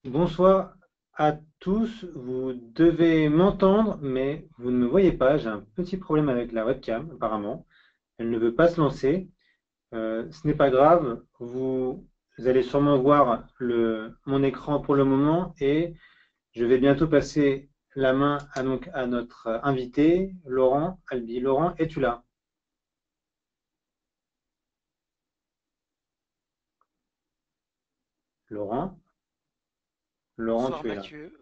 Bonsoir à tous. Vous devez m'entendre, mais vous ne me voyez pas. J'ai un petit problème avec la webcam, apparemment. Elle ne veut pas se lancer. Ce n'est pas grave. Vous allez sûrement voir mon écran pour le moment et je vais bientôt passer la main à notre invité, Laurent Albi. Laurent, es-tu là? Laurent? Laurent, Bonsoir tu es là. Mathieu.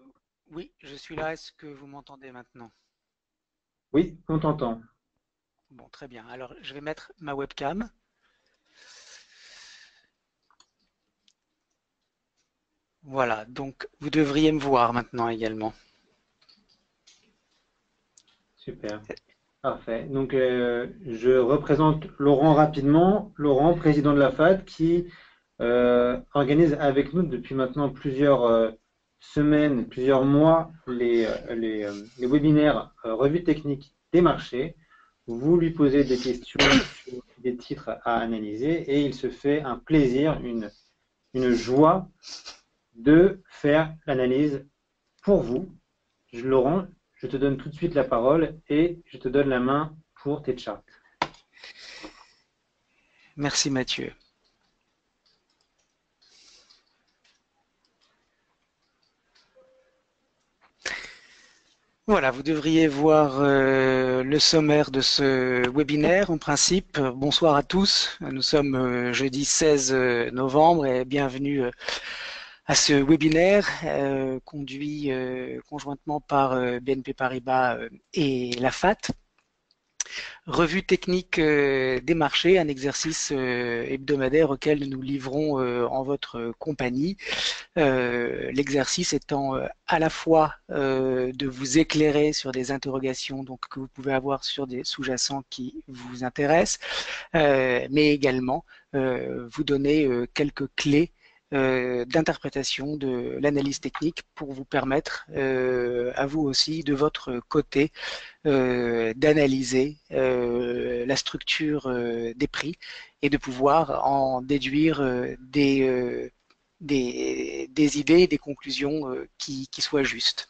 Oui, je suis là. Est-ce que vous m'entendez maintenant? Oui, on t'entend. Bon, très bien. Alors, je vais mettre ma webcam. Voilà, donc vous devriez me voir maintenant également. Super. Parfait. Donc, je représente Laurent rapidement. Laurent, président de la FAD, qui organise avec nous depuis maintenant plusieurs semaines, plusieurs mois, les webinaires revue technique des marchés. Vous lui posez des questions sur des titres à analyser et il se fait un plaisir, une joie de faire l'analyse pour vous. Laurent, je te donne tout de suite la parole et je te donne la main pour tes charts. Merci Mathieu. Voilà, vous devriez voir le sommaire de ce webinaire en principe. Bonsoir à tous. Nous sommes jeudi 16 novembre et bienvenue à ce webinaire conduit conjointement par BNP Paribas et la FAT. Revue technique des marchés, un exercice hebdomadaire auquel nous nous livrons en votre compagnie. L'exercice étant à la fois de vous éclairer sur des interrogations donc, que vous pouvez avoir sur des sous-jacents qui vous intéressent, mais également vous donner quelques clés d'interprétation de l'analyse technique pour vous permettre à vous aussi de votre côté d'analyser la structure des prix et de pouvoir en déduire des idées, des conclusions qui soient justes.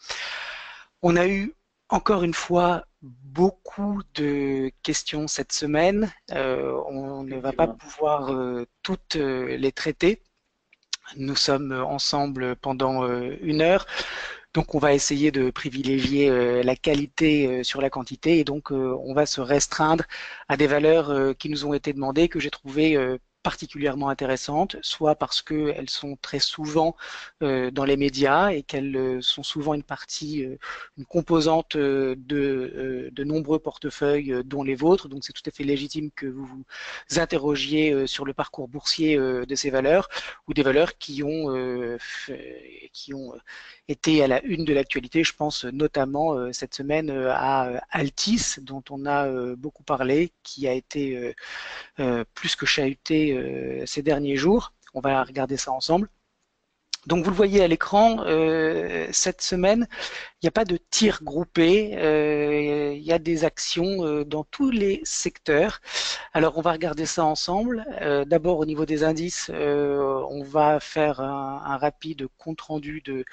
On a eu encore une fois beaucoup de questions cette semaine. On ne va pas Effectivement. pouvoir toutes les traiter. Nous sommes ensemble pendant une heure. Donc on va essayer de privilégier la qualité sur la quantité et donc on va se restreindre à des valeurs qui nous ont été demandées que j'ai trouvées particulièrement intéressantes, soit parce qu'elles sont très souvent dans les médias et qu'elles sont souvent une partie, une composante de nombreux portefeuilles dont les vôtres. Donc c'est tout à fait légitime que vous vous interrogiez sur le parcours boursier de ces valeurs ou des valeurs qui ont était à la une de l'actualité. Je pense notamment cette semaine à Altis, dont on a beaucoup parlé, qui a été plus que chahuté ces derniers jours. On va regarder ça ensemble. Donc vous le voyez à l'écran, cette semaine, il n'y a pas de tir groupé, il y a des actions dans tous les secteurs. Alors on va regarder ça ensemble. D'abord au niveau des indices, on va faire un rapide compte rendu de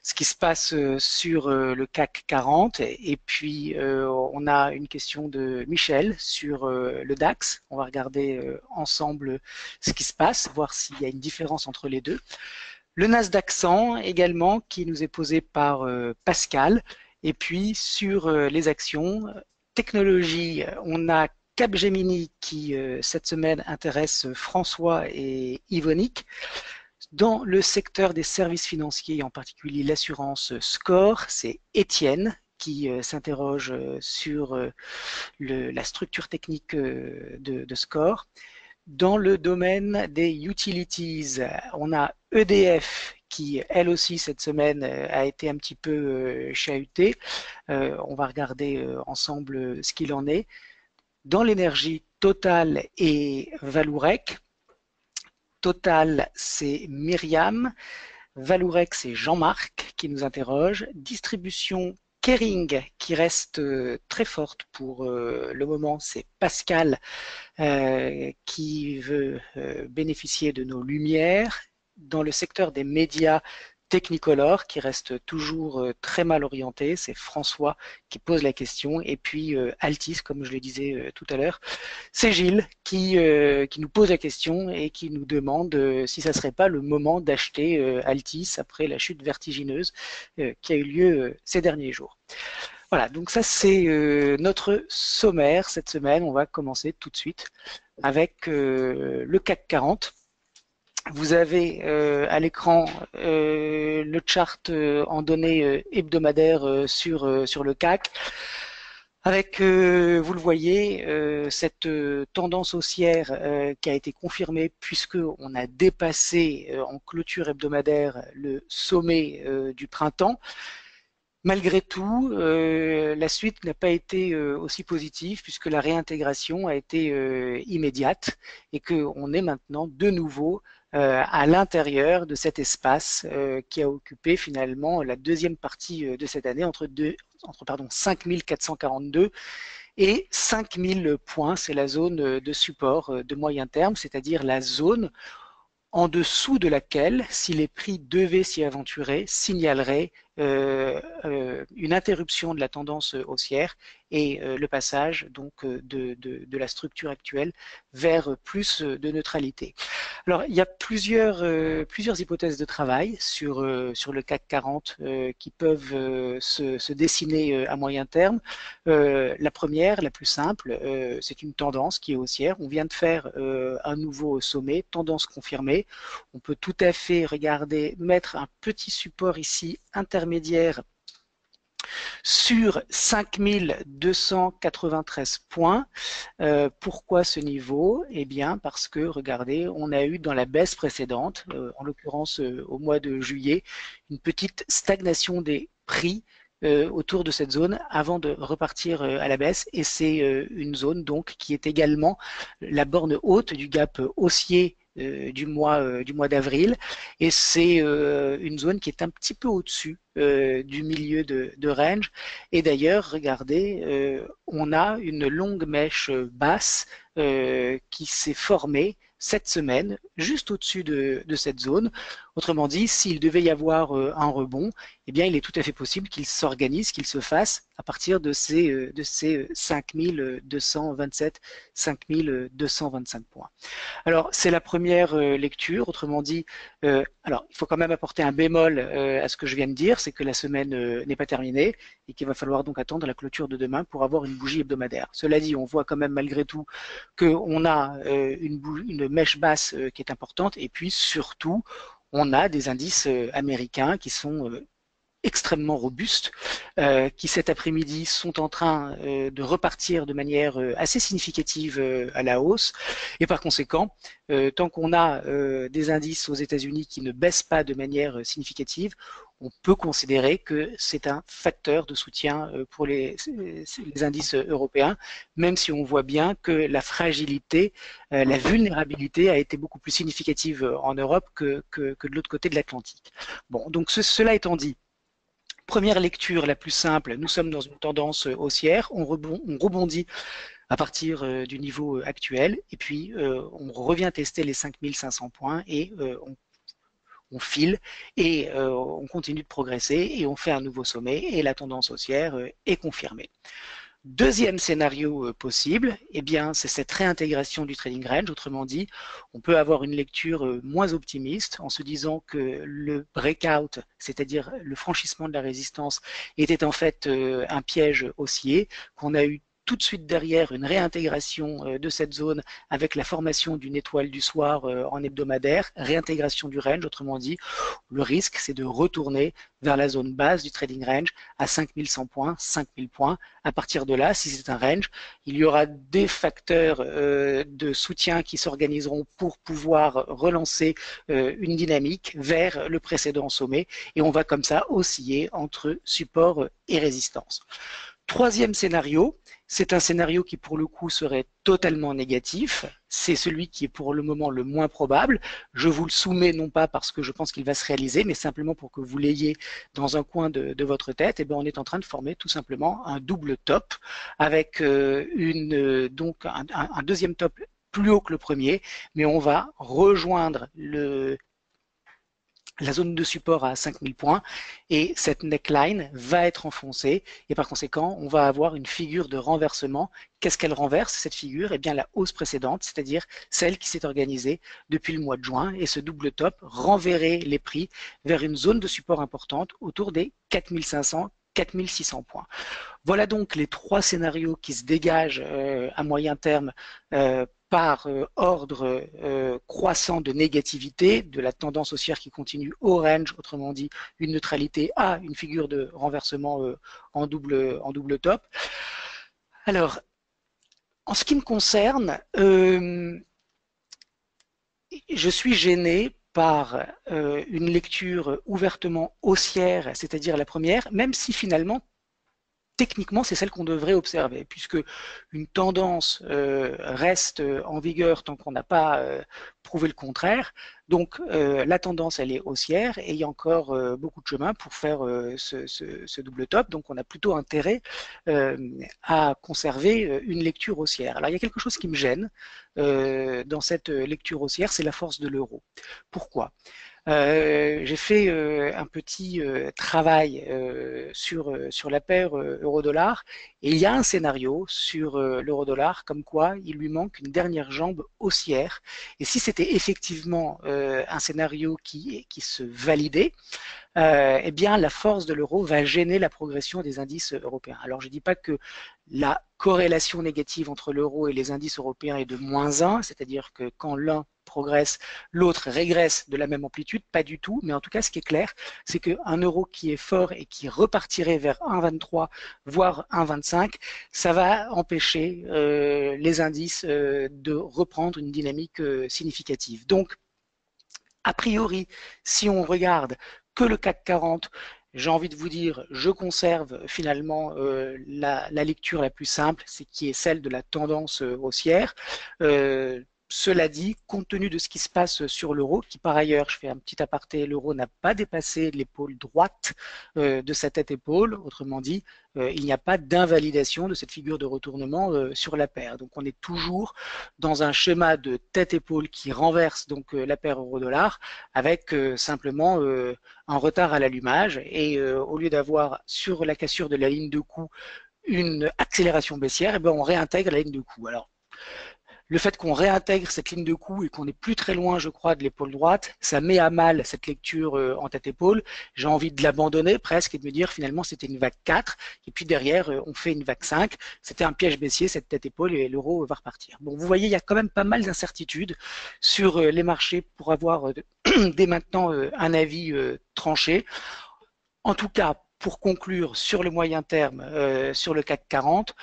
ce qui se passe sur le CAC 40 et puis on a une question de Michel sur le DAX. On va regarder ensemble ce qui se passe, voir s'il y a une différence entre les deux. Le Nasdaq 100 également qui nous est posé par Pascal. Et puis sur les actions, technologie, on a Capgemini qui cette semaine intéresse François et Yvonique. Dans le secteur des services financiers, en particulier l'assurance Score, c'est Étienne qui s'interroge sur la structure technique de Score. Dans le domaine des utilities, on a EDF qui, elle aussi, cette semaine, a été un petit peu chahutée. On va regarder ensemble ce qu'il en est. Dans l'énergie, Total et Valourec. Total, c'est Myriam. Valourec, c'est Jean-Marc qui nous interroge. Distribution Kering qui reste très forte pour le moment, c'est Pascal qui veut bénéficier de nos lumières. Dans le secteur des médias, Technicolor qui reste toujours très mal orienté. C'est François qui pose la question. Et puis Altis, comme je le disais tout à l'heure, c'est Gilles qui nous pose la question et qui nous demande si ça ne serait pas le moment d'acheter Altis après la chute vertigineuse qui a eu lieu ces derniers jours. Voilà, donc ça c'est notre sommaire cette semaine. On va commencer tout de suite avec le CAC 40. Vous avez à l'écran le chart en données hebdomadaires sur le CAC. Avec, vous le voyez, cette tendance haussière qui a été confirmée puisqu'on a dépassé en clôture hebdomadaire le sommet du printemps. Malgré tout, la suite n'a pas été aussi positive puisque la réintégration a été immédiate et qu'on est maintenant de nouveau à l'intérieur de cet espace qui a occupé finalement la deuxième partie de cette année entre 5442 et 5000 points. C'est la zone de support de moyen terme, c'est-à-dire la zone en dessous de laquelle, si les prix devaient s'y aventurer, signalerait une interruption de la tendance haussière et le passage donc de la structure actuelle vers plus de neutralité. Alors il y a plusieurs hypothèses de travail sur le CAC 40 qui peuvent se dessiner à moyen terme. La première, la plus simple, c'est une tendance qui est haussière. On vient de faire un nouveau sommet, tendance confirmée. On peut tout à fait regarder, mettre un petit support ici intermédiaire sur 5293 points. Pourquoi ce niveau? Eh bien parce que, regardez, on a eu dans la baisse précédente, en l'occurrence au mois de juillet, une petite stagnation des prix autour de cette zone avant de repartir à la baisse, et c'est une zone donc qui est également la borne haute du gap haussier du mois d'avril, et c'est une zone qui est un petit peu au-dessus du milieu de range. Et d'ailleurs, regardez, on a une longue mèche basse qui s'est formée cette semaine juste au-dessus de cette zone. Autrement dit, s'il devait y avoir un rebond, eh bien, il est tout à fait possible qu'il s'organise, qu'il se fasse à partir de ces 5227, 5225 points. Alors, c'est la première lecture. Autrement dit, alors il faut quand même apporter un bémol à ce que je viens de dire, c'est que la semaine n'est pas terminée et qu'il va falloir donc attendre la clôture de demain pour avoir une bougie hebdomadaire. Cela dit, on voit quand même malgré tout qu'on a une mèche basse qui est importante, et puis surtout, on a des indices américains qui sont extrêmement robustes, qui cet après-midi sont en train de repartir de manière assez significative à la hausse. Et par conséquent, tant qu'on a des indices aux États-Unis qui ne baissent pas de manière significative, on peut considérer que c'est un facteur de soutien pour les indices européens, même si on voit bien que la fragilité, la vulnérabilité a été beaucoup plus significative en Europe que de l'autre côté de l'Atlantique. Bon, donc cela étant dit, première lecture la plus simple, nous sommes dans une tendance haussière, on rebondit à partir du niveau actuel, et puis on revient tester les 5500 points et on file et on continue de progresser et on fait un nouveau sommet et la tendance haussière est confirmée. Deuxième scénario possible, eh bien, c'est cette réintégration du trading range. Autrement dit, on peut avoir une lecture moins optimiste en se disant que le breakout, c'est-à-dire le franchissement de la résistance, était en fait un piège haussier, qu'on a eu tout de suite derrière une réintégration de cette zone avec la formation d'une étoile du soir en hebdomadaire, réintégration du range. Autrement dit, le risque, c'est de retourner vers la zone basse du trading range à 5100 points, 5000 points. À partir de là, si c'est un range, il y aura des facteurs de soutien qui s'organiseront pour pouvoir relancer une dynamique vers le précédent sommet, et on va comme ça osciller entre support et résistance. Troisième scénario, c'est un scénario qui pour le coup serait totalement négatif, c'est celui qui est pour le moment le moins probable. Je vous le soumets non pas parce que je pense qu'il va se réaliser, mais simplement pour que vous l'ayez dans un coin de votre tête. Et bien on est en train de former tout simplement un double top avec donc un deuxième top plus haut que le premier, mais on va rejoindre la zone de support à 5000 points et cette neckline va être enfoncée et par conséquent on va avoir une figure de renversement. Qu'est-ce qu'elle renverse cette figure? Eh bien la hausse précédente, c'est-à-dire celle qui s'est organisée depuis le mois de juin, et ce double top renverrait les prix vers une zone de support importante autour des 4500 4600 points. Voilà donc les trois scénarios qui se dégagent à moyen terme par ordre croissant de négativité, de la tendance haussière qui continue au range, autrement dit une neutralité à une figure de renversement en double top. Alors, en ce qui me concerne, je suis gêné par une lecture ouvertement haussière, c'est-à-dire la première, même si finalement techniquement, c'est celle qu'on devrait observer, puisque une tendance reste en vigueur tant qu'on n'a pas prouvé le contraire. Donc, la tendance, elle est haussière et il y a encore beaucoup de chemin pour faire ce double top. Donc, on a plutôt intérêt à conserver une lecture haussière. Alors, il y a quelque chose qui me gêne dans cette lecture haussière, c'est la force de l'euro. Pourquoi? J'ai fait un petit travail sur la paire euro-dollar et il y a un scénario sur l'euro-dollar comme quoi il lui manque une dernière jambe haussière. Et si c'était effectivement un scénario qui se validait, eh bien la force de l'euro va gêner la progression des indices européens. Alors je ne dis pas que la corrélation négative entre l'euro et les indices européens est de -1, c'est-à-dire que quand l'un progresse, l'autre régresse de la même amplitude, pas du tout, mais en tout cas ce qui est clair, c'est qu'un euro qui est fort et qui repartirait vers 1,23 voire 1,25, ça va empêcher les indices de reprendre une dynamique significative. Donc, a priori, si on regarde que le CAC 40, j'ai envie de vous dire, je conserve finalement la lecture la plus simple, c'est qui est celle de la tendance haussière. Cela dit, compte tenu de ce qui se passe sur l'euro, qui par ailleurs, je fais un petit aparté, l'euro n'a pas dépassé l'épaule droite de sa tête-épaule, autrement dit, il n'y a pas d'invalidation de cette figure de retournement sur la paire. Donc on est toujours dans un schéma de tête-épaule qui renverse donc la paire euro-dollar avec simplement un retard à l'allumage et au lieu d'avoir sur la cassure de la ligne de coup une accélération baissière, et bien on réintègre la ligne de coup. Alors, le fait qu'on réintègre cette ligne de coup et qu'on n'est plus très loin, je crois, de l'épaule droite, ça met à mal cette lecture en tête-épaule. J'ai envie de l'abandonner presque et de me dire finalement c'était une vague 4 et puis derrière on fait une vague 5. C'était un piège baissier cette tête-épaule et l'euro va repartir. Bon, vous voyez, il y a quand même pas mal d'incertitudes sur les marchés pour avoir dès maintenant un avis tranché. En tout cas, pour conclure sur le moyen terme, sur le CAC 40,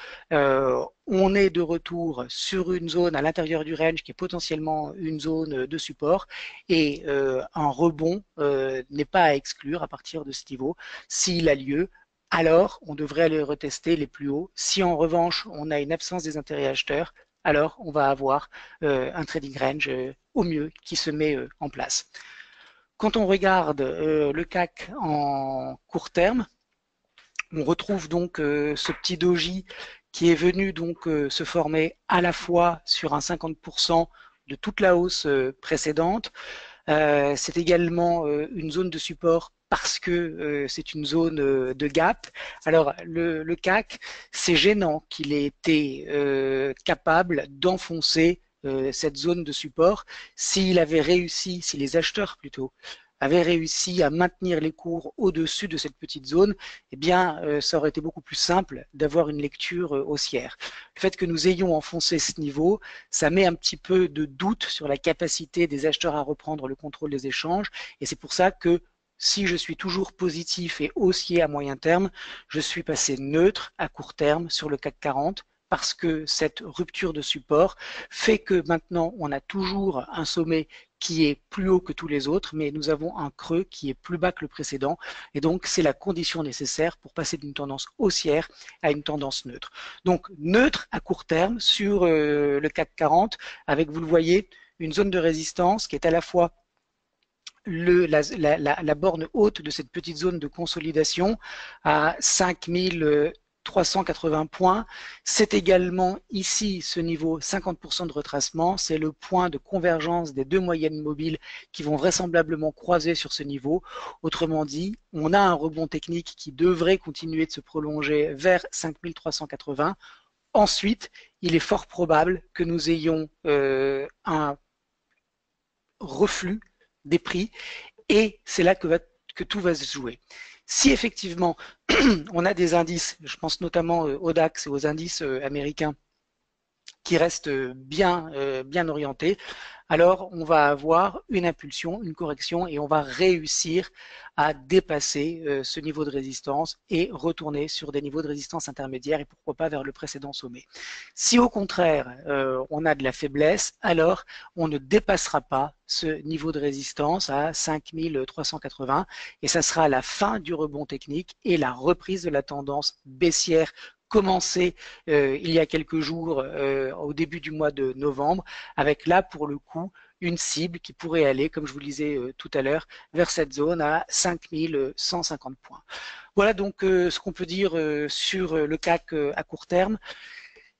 on est de retour sur une zone à l'intérieur du range qui est potentiellement une zone de support et un rebond n'est pas à exclure à partir de ce niveau. S'il a lieu, alors on devrait aller retester les plus hauts. Si en revanche on a une absence des intérêts acheteurs, alors on va avoir un trading range au mieux qui se met en place. Quand on regarde le CAC en court terme, on retrouve donc ce petit doji qui est venu donc se former à la fois sur un 50% de toute la hausse précédente. C'est également une zone de support parce que c'est une zone de gap. Alors le CAC, c'est gênant qu'il ait été capable d'enfoncer cette zone de support. S'il avait réussi, si les acheteurs plutôt avaient réussi à maintenir les cours au-dessus de cette petite zone, eh bien, ça aurait été beaucoup plus simple d'avoir une lecture haussière. Le fait que nous ayons enfoncé ce niveau, ça met un petit peu de doute sur la capacité des acheteurs à reprendre le contrôle des échanges, et c'est pour ça que si je suis toujours positif et haussier à moyen terme, je suis passé neutre à court terme sur le CAC 40 parce que cette rupture de support fait que maintenant on a toujours un sommet qui est plus haut que tous les autres, mais nous avons un creux qui est plus bas que le précédent, et donc c'est la condition nécessaire pour passer d'une tendance haussière à une tendance neutre. Donc neutre à court terme sur le CAC 40, avec, vous le voyez, une zone de résistance qui est à la fois la borne haute de cette petite zone de consolidation à 5000 380 points. C'est également ici ce niveau 50% de retracement. C'est le point de convergence des deux moyennes mobiles qui vont vraisemblablement croiser sur ce niveau. Autrement dit, on a un rebond technique qui devrait continuer de se prolonger vers 5380. Ensuite, il est fort probable que nous ayons un reflux des prix et c'est là que tout va se jouer. Si effectivement on a des indices, je pense notamment au DAX et aux indices américains qui restent bien orientés, alors on va avoir une impulsion, une correction et on va réussir à dépasser ce niveau de résistance et retourner sur des niveaux de résistance intermédiaires et pourquoi pas vers le précédent sommet. Si au contraire on a de la faiblesse, alors on ne dépassera pas ce niveau de résistance à 5380 et ça sera la fin du rebond technique et la reprise de la tendance baissière commencé il y a quelques jours au début du mois de novembre, avec là pour le coup une cible qui pourrait aller, comme je vous le disais tout à l'heure, vers cette zone à 5150 points. Voilà donc ce qu'on peut dire sur le CAC à court terme.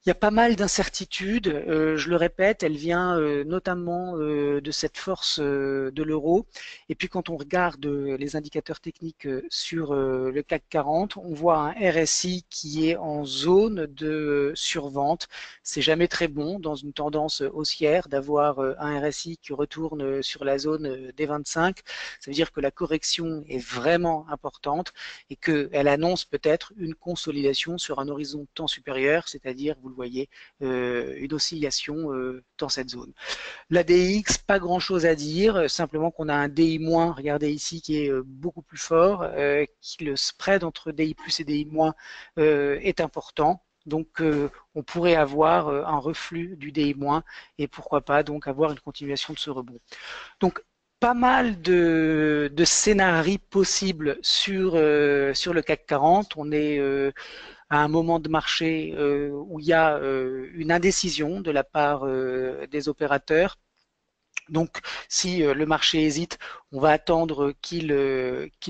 Il y a pas mal d'incertitudes, je le répète, elle vient notamment de cette force de l'euro. Et puis quand on regarde les indicateurs techniques sur le CAC 40, on voit un RSI qui est en zone de survente. C'est jamais très bon dans une tendance haussière d'avoir un RSI qui retourne sur la zone des 25. Ça veut dire que la correction est vraiment importante et qu'elle annonce peut-être une consolidation sur un horizon de temps supérieur, c'est-à-dire, vous le voyez, une oscillation dans cette zone. La DX, pas grand-chose à dire, simplement qu'on a un DI-, regardez ici, qui est beaucoup plus fort, le spread entre DI+ et DI- est important. Donc, on pourrait avoir un reflux du DI- et pourquoi pas donc avoir une continuation de ce rebond. Donc, pas mal de scénarios possibles sur le CAC 40. On est à un moment de marché où il y a une indécision de la part des opérateurs. Donc, si le marché hésite, on va attendre qu'il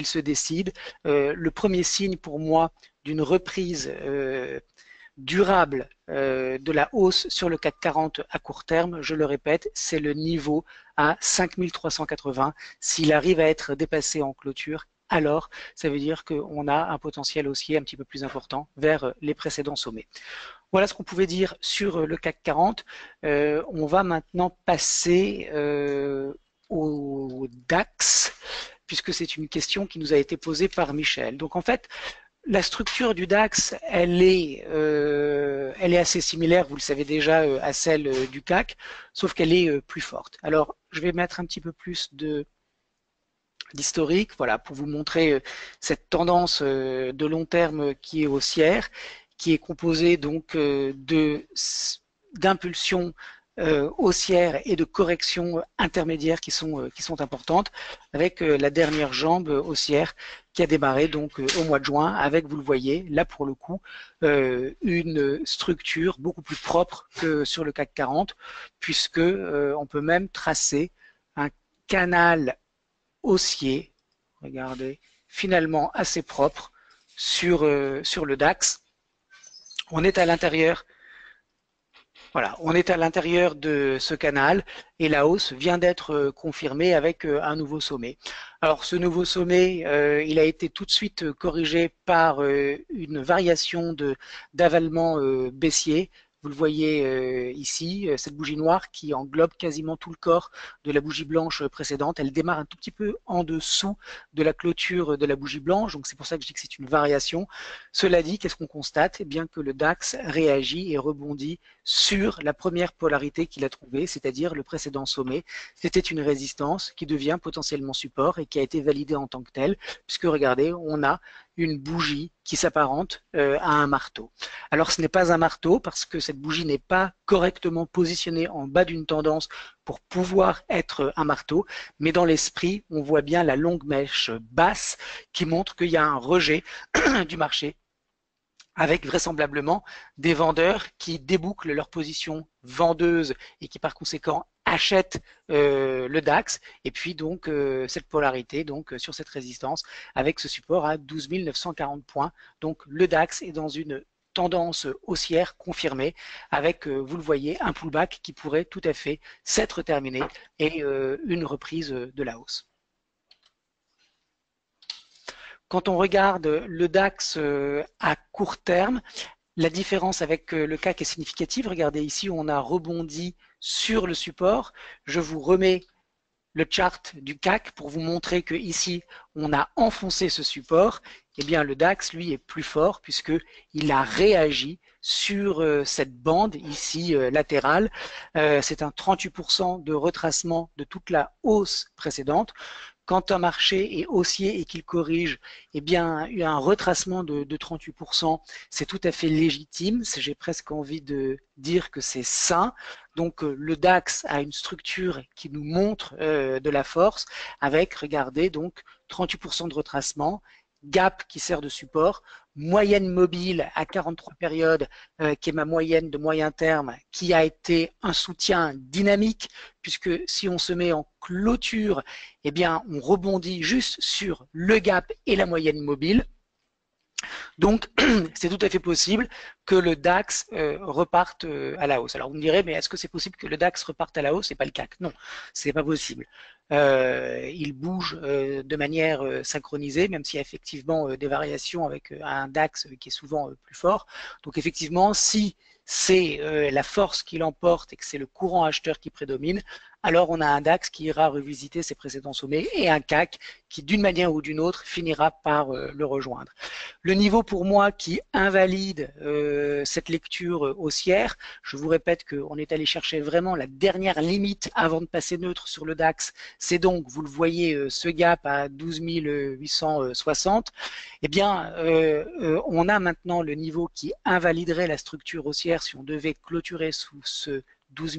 se décide. Le premier signe pour moi d'une reprise durable de la hausse sur le CAC 40 à court terme, je le répète, c'est le niveau à 5380. S'il arrive à être dépassé en clôture, alors ça veut dire qu'on a un potentiel haussier un petit peu plus important vers les précédents sommets. Voilà ce qu'on pouvait dire sur le CAC 40. On va maintenant passer au DAX, puisque c'est une question qui nous a été posée par Michel. Donc en fait, la structure du DAX, elle est assez similaire, vous le savez déjà, à celle du CAC, sauf qu'elle est plus forte. Alors, je vais mettre un petit peu plus d'historique, voilà, pour vous montrer cette tendance de long terme qui est haussière, qui est composée donc d'impulsions haussières et de corrections intermédiaires qui sont importantes, avec la dernière jambe haussière qui a démarré donc au mois de juin, avec, vous le voyez, là pour le coup, une structure beaucoup plus propre que sur le CAC 40, puisque on peut même tracer un canal haussier, regardez, finalement assez propre sur le DAX. On est à l'intérieur. Voilà, on est à l'intérieur de ce canal et la hausse vient d'être confirmée avec un nouveau sommet. Alors ce nouveau sommet, il a été tout de suite corrigé par une variation d'avalement baissier. Vous le voyez ici, cette bougie noire qui englobe quasiment tout le corps de la bougie blanche précédente. Elle démarre un tout petit peu en dessous de la clôture de la bougie blanche, donc c'est pour ça que je dis que c'est une variation. Cela dit, qu'est-ce qu'on constate? Eh bien que le DAX réagit et rebondit sur la première polarité qu'il a trouvée, c'est-à-dire le précédent sommet. C'était une résistance qui devient potentiellement support et qui a été validée en tant que telle, puisque regardez, on a une bougie qui s'apparente à un marteau. Alors ce n'est pas un marteau parce que cette bougie n'est pas correctement positionnée en bas d'une tendance pour pouvoir être un marteau, mais dans l'esprit, on voit bien la longue mèche basse qui montre qu'il y a un rejet du marché avec vraisemblablement des vendeurs qui débouclent leur position vendeuse et qui par conséquent achète le DAX, et puis donc cette polarité donc sur cette résistance avec ce support à 12 940 points. Donc le DAX est dans une tendance haussière confirmée avec, vous le voyez, un pullback qui pourrait tout à fait s'être terminé et une reprise de la hausse. Quand on regarde le DAX à court terme, la différence avec le CAC est significative. Regardez ici, on a rebondi sur le support. Je vous remets le chart du CAC pour vous montrer que ici, on a enfoncé ce support. Eh bien, le DAX, lui, est plus fort puisqu'il a réagi sur cette bande ici latérale. C'est un 38% de retracement de toute la hausse précédente. Quand un marché est haussier et qu'il corrige, eh bien, il y a un retracement de 38%, c'est tout à fait légitime. J'ai presque envie de dire que c'est sain. Donc, le DAX a une structure qui nous montre de la force avec, regardez, donc 38% de retracement, gap qui sert de support, moyenne mobile à 43 périodes, qui est ma moyenne de moyen terme, qui a été un soutien dynamique, puisque si on se met en clôture, eh bien, on rebondit juste sur le gap et la moyenne mobile. Donc, c'est tout à fait possible que le DAX reparte à la hausse. Alors, vous me direz, mais est-ce que c'est possible que le DAX reparte à la hausse et pas le CAC? Non, c'est pas possible. Il bouge de manière synchronisée, même s'il y a effectivement des variations avec un DAX qui est souvent plus fort. Donc, effectivement, si c'est la force qui l'emporte et que c'est le courant acheteur qui prédomine, alors on a un DAX qui ira revisiter ses précédents sommets et un CAC qui, d'une manière ou d'une autre, finira par le rejoindre. Le niveau pour moi qui invalide cette lecture haussière, je vous répète qu'on est allé chercher vraiment la dernière limite avant de passer neutre sur le DAX. C'est donc, vous le voyez, ce gap à 12 860. Eh bien, on a maintenant le niveau qui invaliderait la structure haussière si on devait clôturer sous ce 12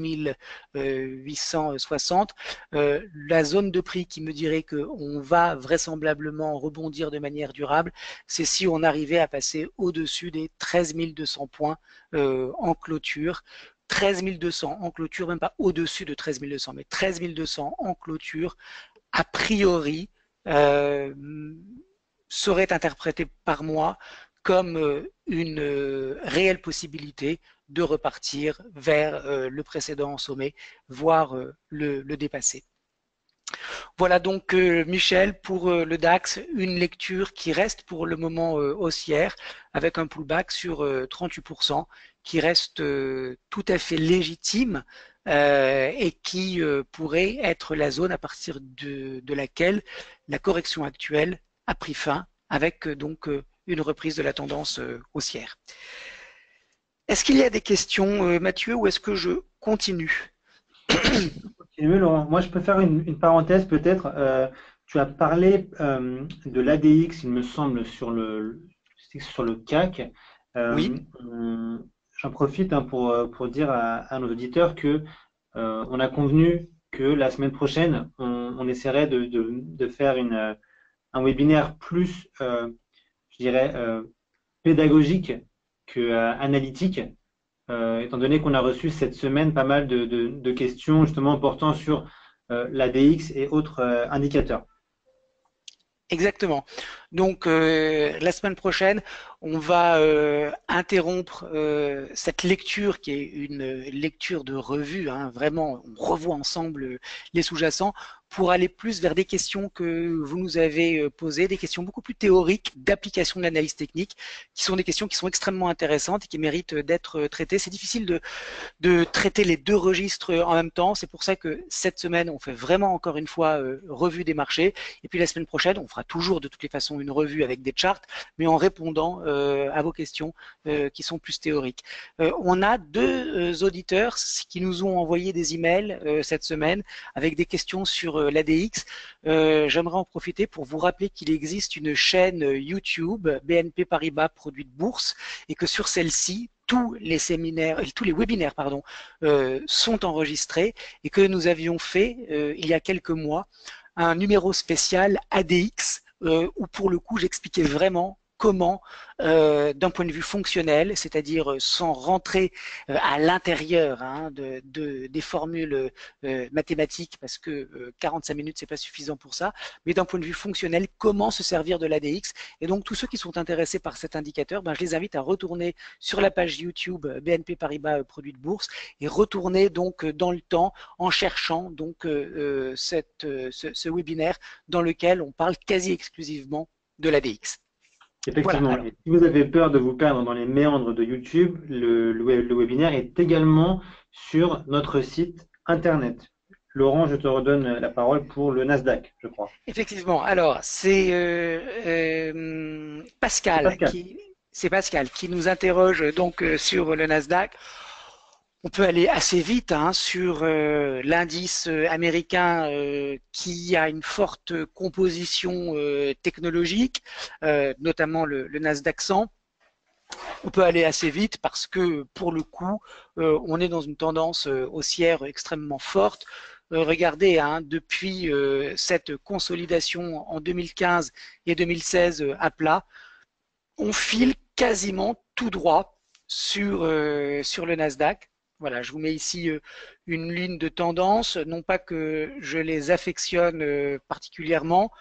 860. La zone de prix qui me dirait qu'on va vraisemblablement rebondir de manière durable, c'est si on arrivait à passer au-dessus des 13 200 points en clôture. 13 200 en clôture, même pas au-dessus de 13 200, mais 13 200 en clôture, a priori, serait interprété par moi comme une réelle possibilité de repartir vers le précédent sommet, voire le dépasser. Voilà donc Michel pour le DAX, une lecture qui reste pour le moment haussière avec un pullback sur 38% qui reste tout à fait légitime et qui pourrait être la zone à partir de laquelle la correction actuelle a pris fin avec donc une reprise de la tendance haussière. Est-ce qu'il y a des questions, Mathieu, ou est-ce que je continue? Continuez, Laurent. Moi, je peux faire une parenthèse peut-être. Tu as parlé de l'ADX, il me semble, sur le CAC. Oui. J'en profite pour dire à nos auditeurs que on a convenu que la semaine prochaine, on essaierait de faire un webinaire plus, je dirais, pédagogique que analytique, étant donné qu'on a reçu cette semaine pas mal de questions justement portant sur l'ADX et autres indicateurs. Exactement. Donc la semaine prochaine, on va interrompre cette lecture qui est une lecture de revue, hein, vraiment, on revoit ensemble les sous-jacents pour aller plus vers des questions que vous nous avez posées, des questions beaucoup plus théoriques d'application de l'analyse technique, qui sont des questions qui sont extrêmement intéressantes et qui méritent d'être traitées. C'est difficile de traiter les deux registres en même temps. C'est pour ça que cette semaine, on fait vraiment encore une fois revue des marchés. Et puis la semaine prochaine, on fera toujours de toutes les façons une revue avec des charts, mais en répondant à vos questions qui sont plus théoriques. On a deux auditeurs qui nous ont envoyé des emails cette semaine avec des questions sur l'ADX. J'aimerais en profiter pour vous rappeler qu'il existe une chaîne YouTube BNP Paribas Produits de Bourse et que sur celle-ci, tous les webinaires sont enregistrés et que nous avions fait il y a quelques mois un numéro spécial ADX où pour le coup j'expliquais vraiment comment, d'un point de vue fonctionnel, c'est-à-dire sans rentrer à l'intérieur hein, des formules mathématiques, parce que 45 minutes, c'est pas suffisant pour ça, mais d'un point de vue fonctionnel, comment se servir de l'ADX. Et donc, tous ceux qui sont intéressés par cet indicateur, ben, je les invite à retourner sur la page YouTube BNP Paribas Produits de Bourse et retourner donc dans le temps en cherchant donc ce webinaire dans lequel on parle quasi exclusivement de l'ADX. Voilà, Effectivement. alors. Et si vous avez peur de vous perdre dans les méandres de YouTube, le webinaire est également sur notre site internet. Laurent, je te redonne la parole pour le Nasdaq, je crois. Effectivement, alors c'est C'est Pascal Pascal. qui nous interroge donc sur le Nasdaq. On peut aller assez vite hein, sur l'indice américain qui a une forte composition technologique, notamment le Nasdaq 100. On peut aller assez vite parce que pour le coup, on est dans une tendance haussière extrêmement forte. Regardez, hein, depuis cette consolidation en 2015 et 2016 à plat, on file quasiment tout droit sur le Nasdaq. Voilà, je vous mets ici une ligne de tendance, non pas que je les affectionne particulièrement,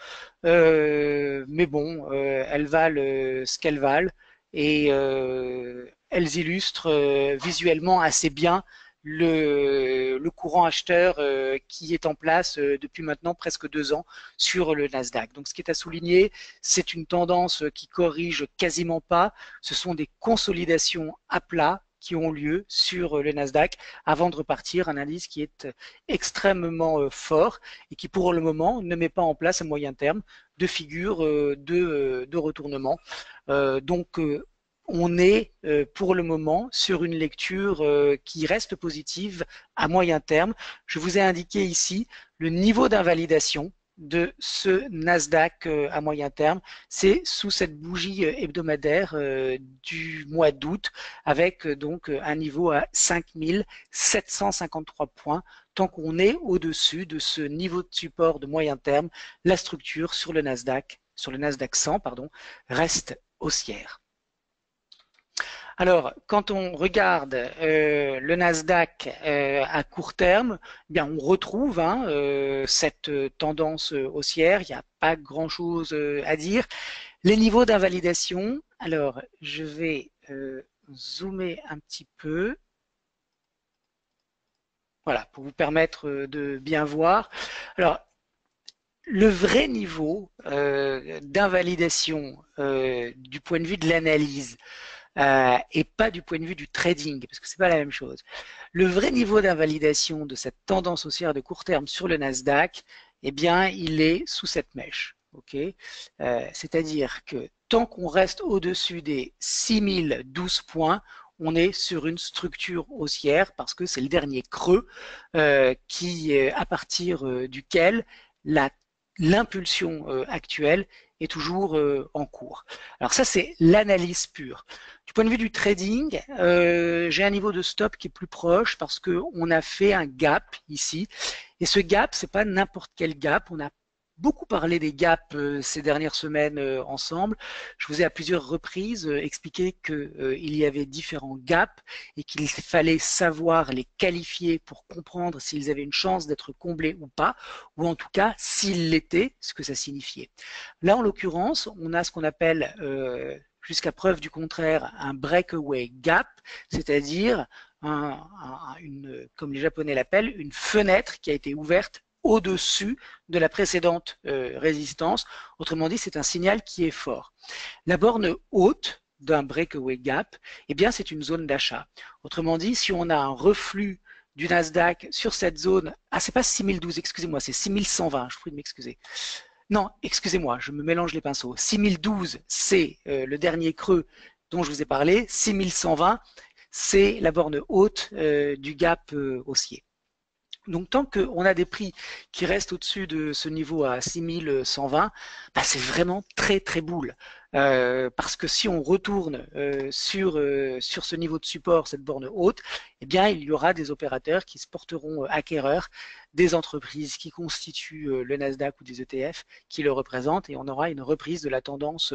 mais bon, elles valent ce qu'elles valent et elles illustrent visuellement assez bien le courant acheteur qui est en place depuis maintenant presque 2 ans sur le Nasdaq. Donc ce qui est à souligner, c'est une tendance qui corrige quasiment pas. Ce sont des consolidations à plat qui ont lieu sur le Nasdaq avant de repartir, un indice qui est extrêmement fort et qui pour le moment ne met pas en place à moyen terme de figure de retournement. Donc on est pour le moment sur une lecture qui reste positive à moyen terme. Je vous ai indiqué ici le niveau d'invalidation de ce Nasdaq à moyen terme, c'est sous cette bougie hebdomadaire du mois d'août avec donc un niveau à 5753 points. Tant qu'on est au-dessus de ce niveau de support de moyen terme, la structure sur le Nasdaq 100, pardon, reste haussière. Alors, quand on regarde le Nasdaq à court terme, eh bien, on retrouve hein, cette tendance haussière. Il n'y a pas grand-chose à dire. Les niveaux d'invalidation, alors je vais zoomer un petit peu. Voilà, pour vous permettre de bien voir. Alors, le vrai niveau d'invalidation du point de vue de l'analyse, et pas du point de vue du trading, parce que c'est pas la même chose. Le vrai niveau d'invalidation de cette tendance haussière de court terme sur le Nasdaq, eh bien, il est sous cette mèche. Okay, c'est-à-dire que tant qu'on reste au-dessus des 6012 points, on est sur une structure haussière parce que c'est le dernier creux à partir duquel l'impulsion actuelle est toujours en cours. Alors ça, c'est l'analyse pure. Du point de vue du trading, j'ai un niveau de stop qui est plus proche parce qu'on a fait un gap ici. Et ce gap, c'est pas n'importe quel gap. On a beaucoup parlé des gaps ces dernières semaines ensemble. Je vous ai à plusieurs reprises expliqué qu'il y avait différents gaps et qu'il fallait savoir les qualifier pour comprendre s'ils avaient une chance d'être comblés ou pas, ou en tout cas s'ils l'étaient, ce que ça signifiait. Là, en l'occurrence, on a ce qu'on appelle jusqu'à preuve du contraire, un breakaway gap, c'est-à-dire comme les Japonais l'appellent, une fenêtre qui a été ouverte au-dessus de la précédente résistance. Autrement dit, c'est un signal qui est fort. La borne haute d'un breakaway gap, eh bien, c'est une zone d'achat. Autrement dit, si on a un reflux du Nasdaq sur cette zone, c'est pas 6012, excusez-moi, c'est 6120, je vous prie de m'excuser. Non, excusez-moi, je me mélange les pinceaux. 6012, c'est le dernier creux dont je vous ai parlé. 6120, c'est la borne haute du gap haussier. Donc tant qu'on a des prix qui restent au-dessus de ce niveau à 6120, bah, c'est vraiment très très boule. Parce que si on retourne sur ce niveau de support, cette borne haute, eh bien il y aura des opérateurs qui se porteront acquéreurs des entreprises qui constituent le Nasdaq ou des ETF qui le représentent et on aura une reprise de la tendance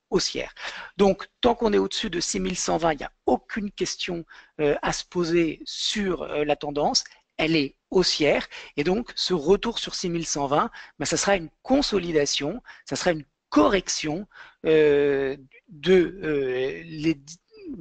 haussière. Donc, tant qu'on est au-dessus de 6120, il n'y a aucune question à se poser sur la tendance. Elle est haussière et donc ce retour sur 6120, ben, ça sera une consolidation, ça sera une correction de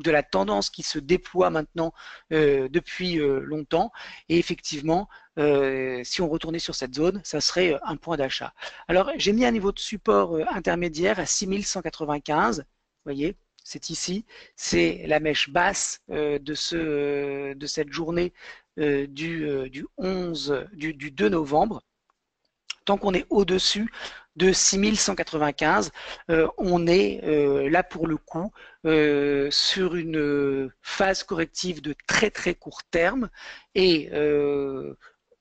la tendance qui se déploie maintenant depuis longtemps. Et effectivement, si on retournait sur cette zone, ça serait un point d'achat. Alors, j'ai mis un niveau de support intermédiaire à 6195. Vous voyez, c'est ici. C'est la mèche basse de cette journée du 2 novembre. Tant qu'on est au-dessus de 6195, on est là pour le coup sur une phase corrective de très très court terme et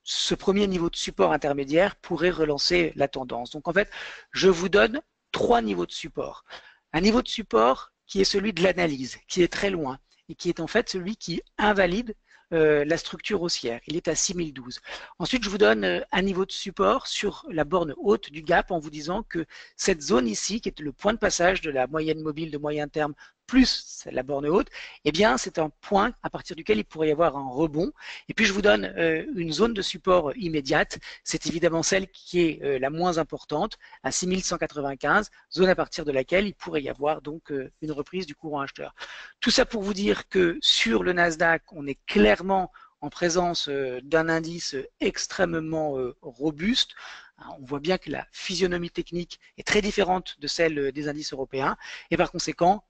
ce premier niveau de support intermédiaire pourrait relancer la tendance. Donc en fait, je vous donne 3 niveaux de support. Un niveau de support qui est celui de l'analyse, qui est très loin et qui est en fait celui qui invalide la structure haussière. Il est à 6012. Ensuite, je vous donne un niveau de support sur la borne haute du gap en vous disant que cette zone ici, qui est le point de passage de la moyenne mobile de moyen terme plus la borne haute, eh bien, c'est un point à partir duquel il pourrait y avoir un rebond. Et puis, je vous donne une zone de support immédiate. C'est évidemment celle qui est la moins importante, à 6195, zone à partir de laquelle il pourrait y avoir donc une reprise du courant acheteur. Tout ça pour vous dire que sur le Nasdaq, on est clairement en présence d'un indice extrêmement robuste. On voit bien que la physionomie technique est très différente de celle des indices européens. Et par conséquent,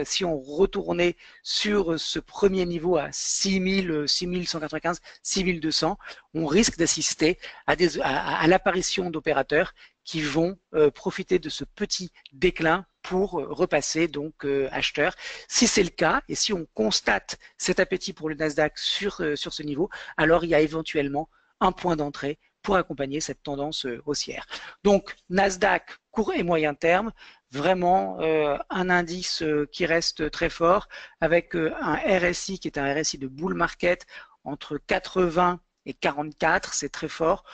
si on retournait sur ce premier niveau à 6000, 6195, 6200, on risque d'assister à l'apparition d'opérateurs qui vont profiter de ce petit déclin pour repasser donc acheteurs. Si c'est le cas et si on constate cet appétit pour le Nasdaq sur ce niveau, alors il y a éventuellement un point d'entrée pour accompagner cette tendance haussière. Donc Nasdaq court et moyen terme, vraiment un indice qui reste très fort avec un RSI qui est un RSI de bull market entre 80 et 44, c'est très fort.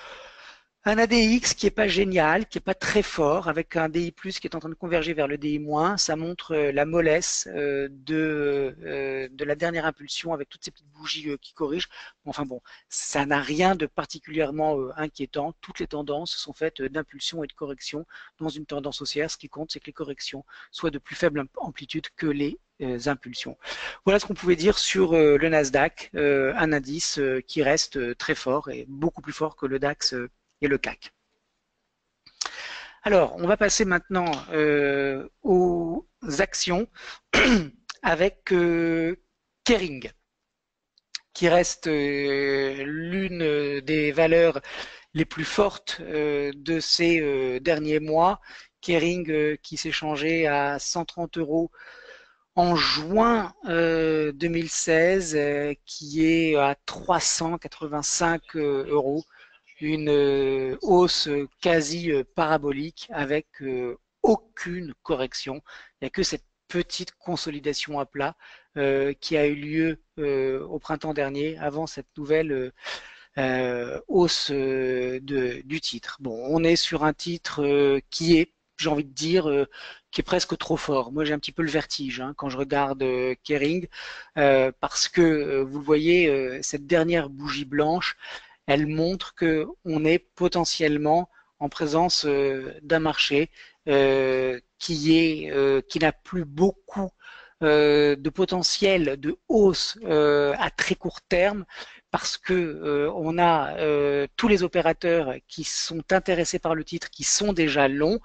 Un ADX qui est pas génial, qui est pas très fort, avec un DI+, qui est en train de converger vers le DI-, ça montre la mollesse de la dernière impulsion avec toutes ces petites bougies qui corrigent. Enfin bon, ça n'a rien de particulièrement inquiétant. Toutes les tendances sont faites d'impulsion et de correction dans une tendance haussière. Ce qui compte, c'est que les corrections soient de plus faible amplitude que les impulsions. Voilà ce qu'on pouvait dire sur le Nasdaq, un indice qui reste très fort et beaucoup plus fort que le DAX et le CAC. Alors, on va passer maintenant aux actions avec Kering, qui reste l'une des valeurs les plus fortes de ces derniers mois. Kering qui s'est changé à 130 € en juin 2016, qui est à 385 €. Une hausse quasi parabolique avec aucune correction. Il n'y a que cette petite consolidation à plat qui a eu lieu au printemps dernier avant cette nouvelle hausse du titre. Bon, on est sur un titre qui est, j'ai envie de dire, qui est presque trop fort. Moi, j'ai un petit peu le vertige quand je regarde Kering parce que vous le voyez, cette dernière bougie blanche, elle montre qu'on est potentiellement en présence d'un marché qui n'a plus beaucoup de potentiel de hausse à très court terme parce que on a tous les opérateurs qui sont intéressés par le titre qui sont déjà longs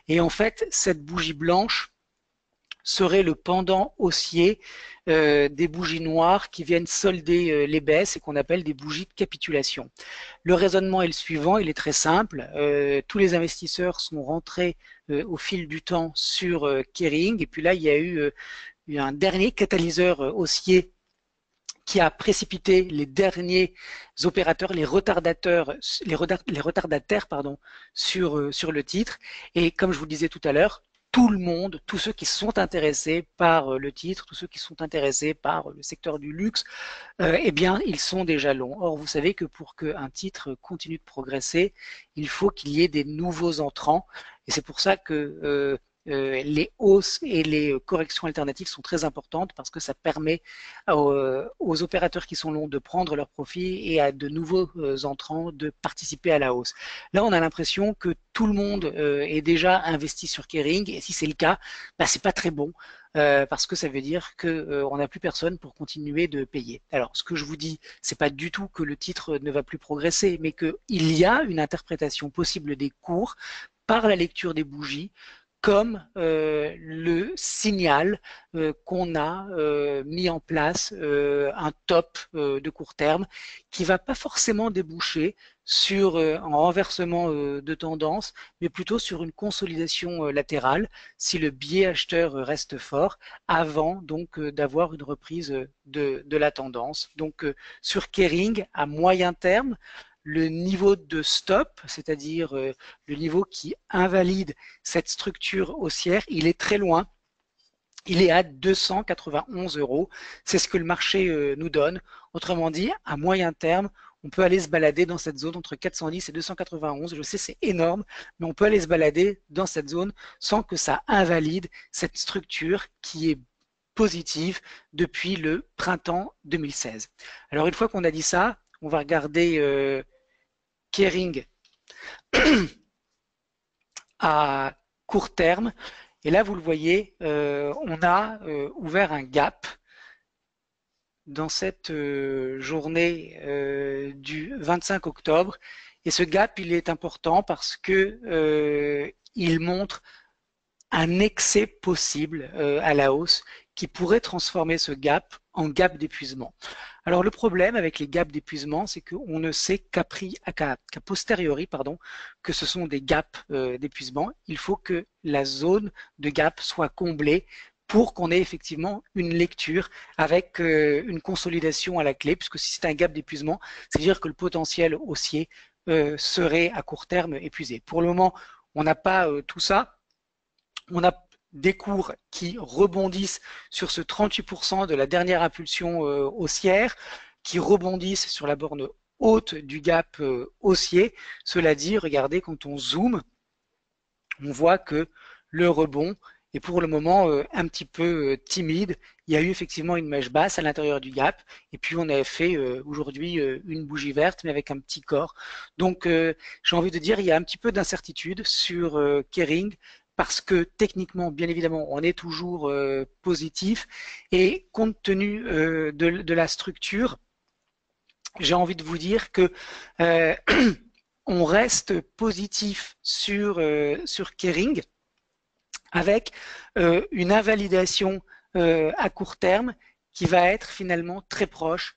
et en fait cette bougie blanche serait le pendant haussier des bougies noires qui viennent solder les baisses et qu'on appelle des bougies de capitulation. Le raisonnement est le suivant, il est très simple. Tous les investisseurs sont rentrés au fil du temps sur Kering et puis là il y a eu un dernier catalyseur haussier qui a précipité les derniers opérateurs, les retardataires sur le titre. Et comme je vous le disais tout à l'heure, tout le monde, tous ceux qui sont intéressés par le titre, tous ceux qui sont intéressés par le secteur du luxe, eh bien, ils sont déjà longs. Or, vous savez que pour qu'un titre continue de progresser, il faut qu'il y ait des nouveaux entrants. Et c'est pour ça que les hausses et les corrections alternatives sont très importantes parce que ça permet aux opérateurs qui sont longs de prendre leur profit et à de nouveaux entrants de participer à la hausse. Là, on a l'impression que tout le monde est déjà investi sur Kering et si c'est le cas, bah, c'est pas très bon. Parce que ça veut dire qu'on n'a plus personne pour continuer de payer. Alors, ce que je vous dis, c'est pas du tout que le titre ne va plus progresser, mais qu'il y a une interprétation possible des cours par la lecture des bougies comme le signal qu'on a mis en place un top de court terme qui va pas forcément déboucher sur un renversement de tendance, mais plutôt sur une consolidation latérale si le biais acheteur reste fort avant donc d'avoir une reprise de la tendance. Donc sur Kering, à moyen terme, le niveau de stop, c'est-à-dire le niveau qui invalide cette structure haussière, il est très loin. Il est à 291 euros. C'est ce que le marché nous donne. Autrement dit, à moyen terme, on peut aller se balader dans cette zone entre 410 et 291. Je sais, c'est énorme, mais on peut aller se balader dans cette zone sans que ça invalide cette structure qui est positive depuis le printemps 2016. Alors, une fois qu'on a dit ça, on va regarder Kering à court terme. Et là, vous le voyez, on a ouvert un gap dans cette journée du 25 octobre. Et ce gap, il est important parce que il montre un excès possible à la hausse qui pourrait transformer ce gap en gap d'épuisement. Alors le problème avec les gaps d'épuisement, c'est qu'on ne sait qu'à posteriori, que ce sont des gaps d'épuisement. Il faut que la zone de gap soit comblée pour qu'on ait effectivement une lecture avec une consolidation à la clé, puisque si c'est un gap d'épuisement, c'est-à-dire que le potentiel haussier serait à court terme épuisé. Pour le moment, on n'a pas tout ça. On a des cours qui rebondissent sur ce 38% de la dernière impulsion haussière, qui rebondissent sur la borne haute du gap haussier. Cela dit, regardez, quand on zoome, on voit que le rebond est pour le moment un petit peu timide. Il y a eu effectivement une mèche basse à l'intérieur du gap, et puis on a fait aujourd'hui une bougie verte, mais avec un petit corps. Donc j'ai envie de dire, il y a un petit peu d'incertitude sur Kering, parce que techniquement, bien évidemment, on est toujours positif, et compte tenu de la structure, j'ai envie de vous dire que on reste positif sur Kering, avec une invalidation à court terme qui va être finalement très proche,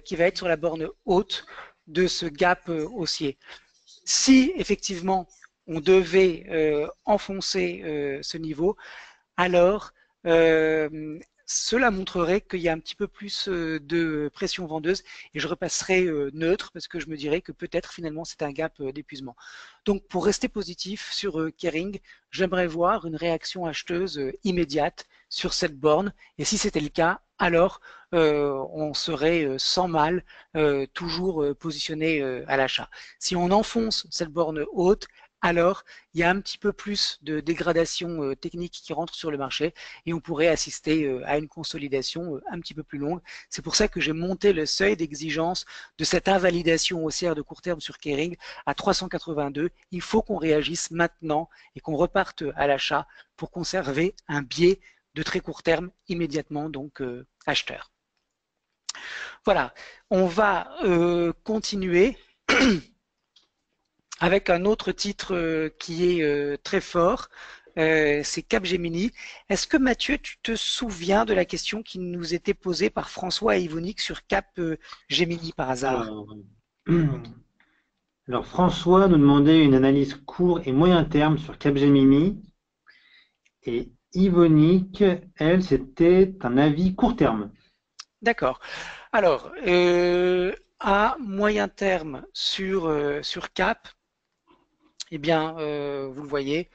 qui va être sur la borne haute de ce gap haussier. Si effectivement on devait enfoncer ce niveau, alors cela montrerait qu'il y a un petit peu plus de pression vendeuse et je repasserai neutre parce que je me dirais que peut-être finalement c'est un gap d'épuisement. Donc pour rester positif sur Kering, j'aimerais voir une réaction acheteuse immédiate sur cette borne et si c'était le cas, alors on serait sans mal toujours positionné à l'achat. Si on enfonce cette borne haute, alors il y a un petit peu plus de dégradation technique qui rentre sur le marché et on pourrait assister à une consolidation un petit peu plus longue. C'est pour ça que j'ai monté le seuil d'exigence de cette invalidation haussière de court terme sur Kering à 382. Il faut qu'on réagisse maintenant et qu'on reparte à l'achat pour conserver un biais de très court terme immédiatement, donc acheteur. Voilà, on va continuer avec un autre titre qui est très fort, c'est Capgemini. Est-ce que Mathieu, tu te souviens de la question qui nous était posée par François et Yvonique sur Capgemini par hasard? Alors, François nous demandait une analyse court et moyen terme sur Capgemini et Yvonique, elle, c'était un avis court terme. D'accord. Alors, à moyen terme sur Cap, eh bien, vous le voyez,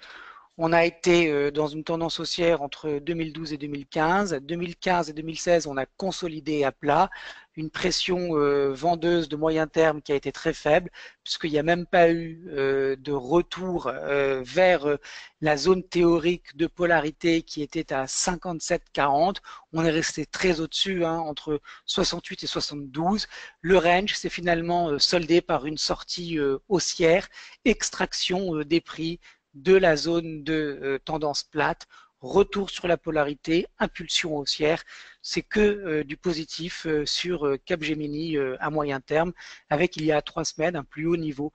on a été dans une tendance haussière entre 2012 et 2015. 2015 et 2016, on a consolidé à plat. une pression vendeuse de moyen terme qui a été très faible, puisqu'il n'y a même pas eu de retour vers la zone théorique de polarité qui était à 57,40. On est resté très au-dessus, hein, entre 68 et 72. Le range s'est finalement soldé par une sortie haussière, extraction des prix de la zone de tendance plate, retour sur la polarité, impulsion haussière. C'est que du positif sur Capgemini à moyen terme, avec il y a 3 semaines un plus haut niveau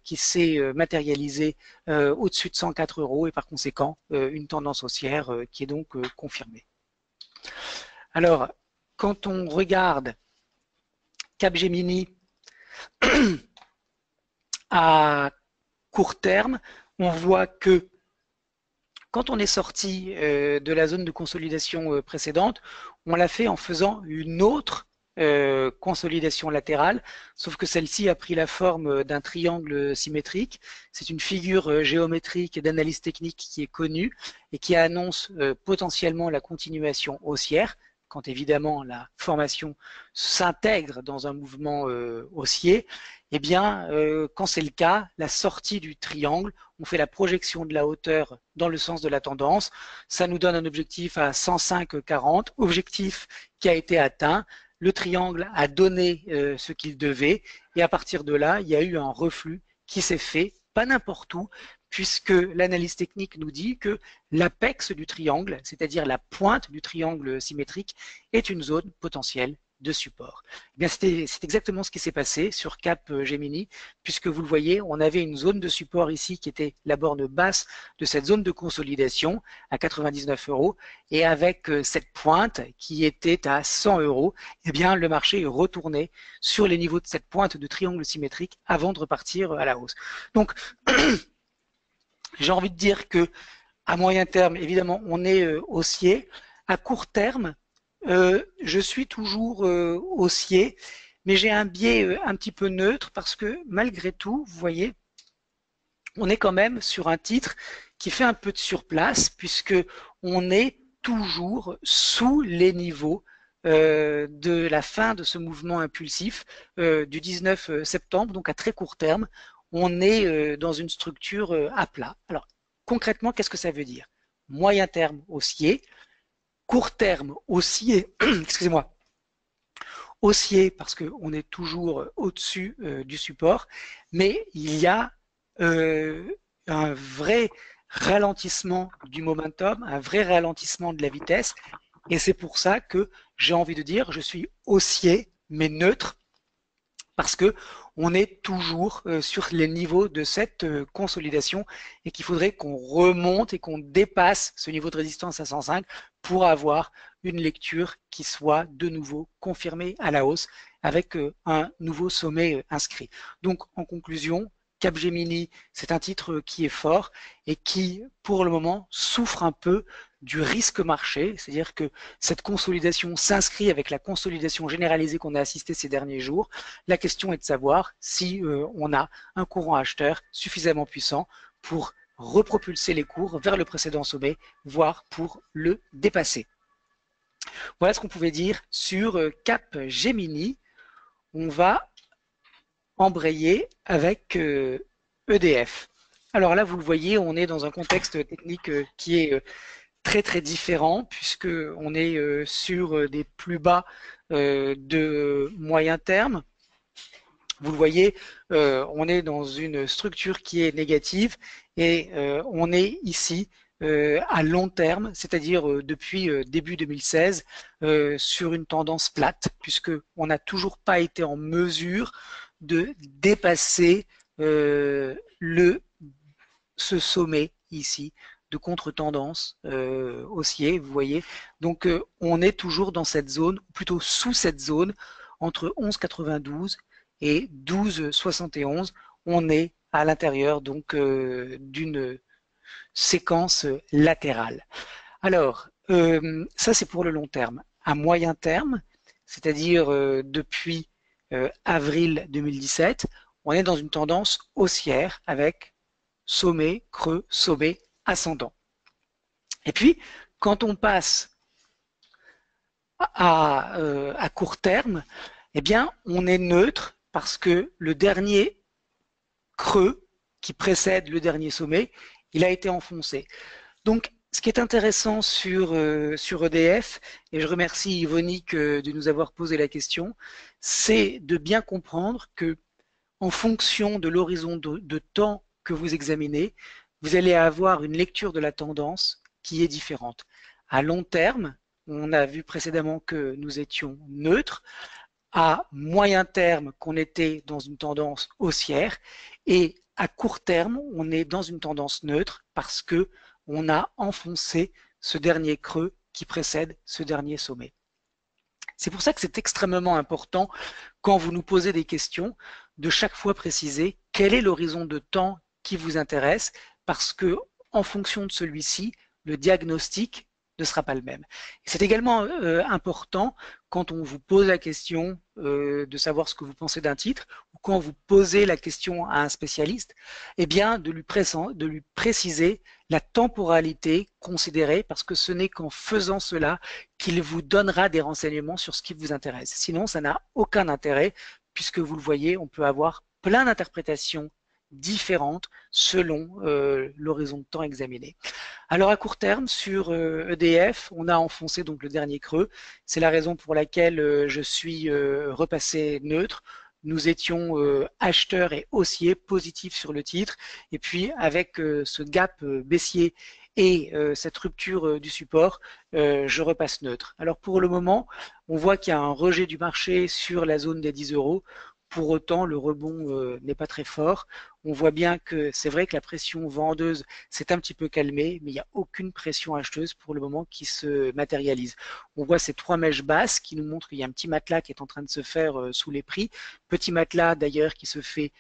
qui s'est matérialisé au-dessus de 104 euros et par conséquent une tendance haussière qui est donc confirmée. Alors, quand on regarde Capgemini à court terme, on voit que quand on est sorti de la zone de consolidation précédente, on l'a fait en faisant une autre consolidation latérale, sauf que celle-ci a pris la forme d'un triangle symétrique. C'est une figure géométrique d'analyse technique qui est connue et qui annonce potentiellement la continuation haussière, quand évidemment la formation s'intègre dans un mouvement haussier. Eh bien, quand c'est le cas, la sortie du triangle, on fait la projection de la hauteur dans le sens de la tendance. Ça nous donne un objectif à 105,40, objectif qui a été atteint. Le triangle a donné ce qu'il devait et à partir de là, il y a eu un reflux qui s'est fait, pas n'importe où, puisque l'analyse technique nous dit que l'apex du triangle, c'est-à-dire la pointe du triangle symétrique, est une zone potentielle de support. Eh bien, c'est exactement ce qui s'est passé sur Capgemini, puisque vous le voyez, on avait une zone de support ici qui était la borne basse de cette zone de consolidation à 99 euros, et avec cette pointe qui était à 100 euros, eh bien, le marché est retourné sur les niveaux de cette pointe de triangle symétrique avant de repartir à la hausse. Donc, j'ai envie de dire que à moyen terme, évidemment, on est haussier. À court terme, je suis toujours haussier, mais j'ai un biais un petit peu neutre parce que malgré tout, vous voyez, on est quand même sur un titre qui fait un peu de surplace puisque on est toujours sous les niveaux de la fin de ce mouvement impulsif du 19 septembre, donc à très court terme, on est dans une structure à plat. Alors concrètement, qu'est-ce que ça veut dire? Moyen terme haussier, court terme haussier, excusez-moi, haussier parce qu'on est toujours au-dessus du support, mais il y a un vrai ralentissement du momentum, un vrai ralentissement de la vitesse, et c'est pour ça que j'ai envie de dire je suis haussier mais neutre, parce que on est toujours sur les niveaux de cette consolidation et qu'il faudrait qu'on remonte et qu'on dépasse ce niveau de résistance à 105 pour avoir une lecture qui soit de nouveau confirmée à la hausse avec un nouveau sommet inscrit. Donc en conclusion, Capgemini, c'est un titre qui est fort et qui, pour le moment, souffre un peu du risque marché, c'est-à-dire que cette consolidation s'inscrit avec la consolidation généralisée qu'on a assistée ces derniers jours. La question est de savoir si on a un courant acheteur suffisamment puissant pour repropulser les cours vers le précédent sommet, voire pour le dépasser. Voilà ce qu'on pouvait dire sur Capgemini. On va embrayer avec EDF. Alors là, vous le voyez, on est dans un contexte technique qui est très très différent puisque on est sur des plus bas de moyen terme. Vous le voyez, on est dans une structure qui est négative et on est ici à long terme, c'est-à-dire depuis début 2016, sur une tendance plate, puisqu'on n'a toujours pas été en mesure de dépasser ce sommet ici de contre-tendance haussier, vous voyez. Donc on est toujours dans cette zone, plutôt sous cette zone, entre 11,92 et 12,71. On est à l'intérieur donc d'une séquence latérale. Alors, ça c'est pour le long terme. À moyen terme, c'est-à-dire depuis avril 2017, on est dans une tendance haussière avec sommet, creux, sommet, ascendant. Et puis, quand on passe à court terme, eh bien, on est neutre parce que le dernier creux qui précède le dernier sommet, il a été enfoncé. Donc, ce qui est intéressant sur EDF, et je remercie Yvonique de nous avoir posé la question, c'est de bien comprendre que en fonction de l'horizon de temps que vous examinez, vous allez avoir une lecture de la tendance qui est différente. À long terme, on a vu précédemment que nous étions neutres, à moyen terme qu'on était dans une tendance haussière et à court terme on est dans une tendance neutre parce que on a enfoncé ce dernier creux qui précède ce dernier sommet. C'est pour ça que c'est extrêmement important quand vous nous posez des questions de chaque fois préciser quel est l'horizon de temps qui vous intéresse parce que en fonction de celui-ci, le diagnostic ne sera pas le même. C'est également important quand on vous pose la question de savoir ce que vous pensez d'un titre ou quand vous posez la question à un spécialiste, eh bien de lui préciser la temporalité considérée parce que ce n'est qu'en faisant cela qu'il vous donnera des renseignements sur ce qui vous intéresse. Sinon, ça n'a aucun intérêt puisque vous le voyez, on peut avoir plein d'interprétations différentes selon l'horizon de temps examiné. Alors à court terme, sur EDF, on a enfoncé donc le dernier creux. C'est la raison pour laquelle je suis repassé neutre. Nous étions acheteurs et haussiers positifs sur le titre. Et puis avec ce gap baissier et cette rupture du support, je repasse neutre. Alors pour le moment, on voit qu'il y a un rejet du marché sur la zone des 10 euros. Pour autant, le rebond n'est pas très fort. On voit bien que c'est vrai que la pression vendeuse s'est un petit peu calmée, mais il n'y a aucune pression acheteuse pour le moment qui se matérialise. On voit ces trois mèches basses qui nous montrent qu'il y a un petit matelas qui est en train de se faire sous les prix. Petit matelas d'ailleurs qui se fait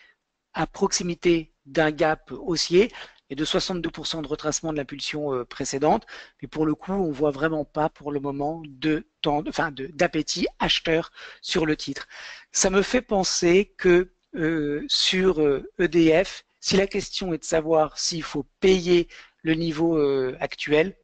à proximité d'un gap haussier et de 62% de retracement de l'impulsion précédente. Mais pour le coup, on voit vraiment pas pour le moment d'appétit acheteur sur le titre. Ça me fait penser que sur EDF, si la question est de savoir s'il faut payer le niveau actuel,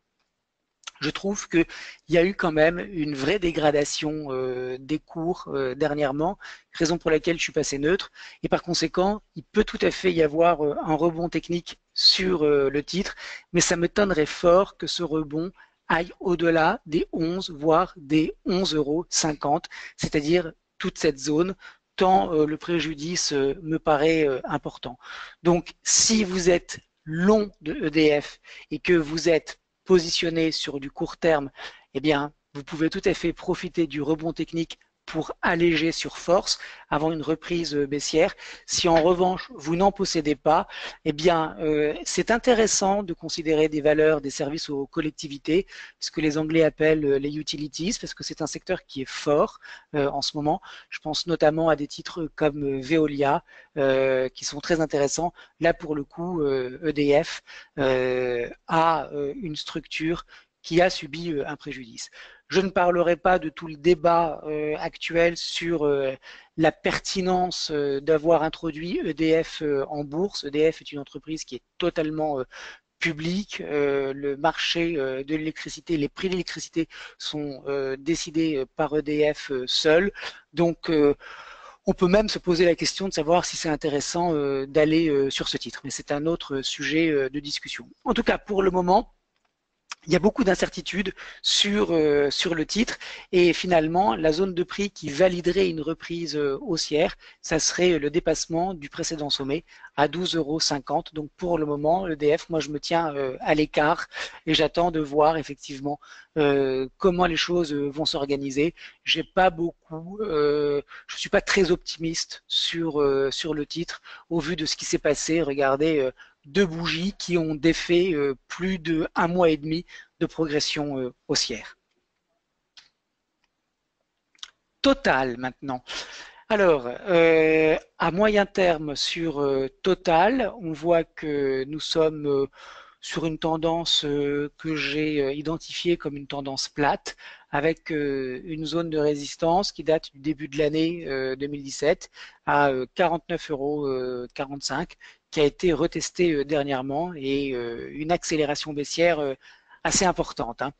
je trouve qu'il y a eu quand même une vraie dégradation des cours dernièrement, raison pour laquelle je suis passé neutre. Et par conséquent, il peut tout à fait y avoir un rebond technique sur le titre, mais ça m'étonnerait fort que ce rebond aille au-delà des 11, voire des 11,50 €, c'est-à-dire toute cette zone, tant le préjudice me paraît important. Donc, si vous êtes long de EDF et que vous êtes positionné sur du court terme, eh bien, vous pouvez tout à fait profiter du rebond technique pour alléger sur force avant une reprise baissière. Si en revanche vous n'en possédez pas, eh bien c'est intéressant de considérer des valeurs des services aux collectivités, ce que les Anglais appellent les utilities, parce que c'est un secteur qui est fort en ce moment. Je pense notamment à des titres comme Veolia qui sont très intéressants. Là pour le coup, EDF a une structure qui a subi un préjudice. Je ne parlerai pas de tout le débat actuel sur la pertinence d'avoir introduit EDF en bourse. EDF est une entreprise qui est totalement publique. Le marché de l'électricité, les prix de l'électricité sont décidés par EDF seul. Donc, on peut même se poser la question de savoir si c'est intéressant d'aller sur ce titre. Mais c'est un autre sujet de discussion. En tout cas, pour le moment, il y a beaucoup d'incertitudes sur le titre et finalement la zone de prix qui validerait une reprise haussière, ça serait le dépassement du précédent sommet à 12,50 €. Donc pour le moment, l'EDF, moi je me tiens à l'écart et j'attends de voir effectivement comment les choses vont s'organiser. J'ai pas beaucoup, je suis pas très optimiste sur le titre au vu de ce qui s'est passé. Regardez, deux bougies qui ont défait plus d'1 mois et demi de progression haussière. Total maintenant. Alors, à moyen terme sur Total, on voit que nous sommes sur une tendance que j'ai identifiée comme une tendance plate, avec une zone de résistance qui date du début de l'année 2017 à 49,45 € qui a été retestée dernièrement et une accélération baissière assez importante, hein.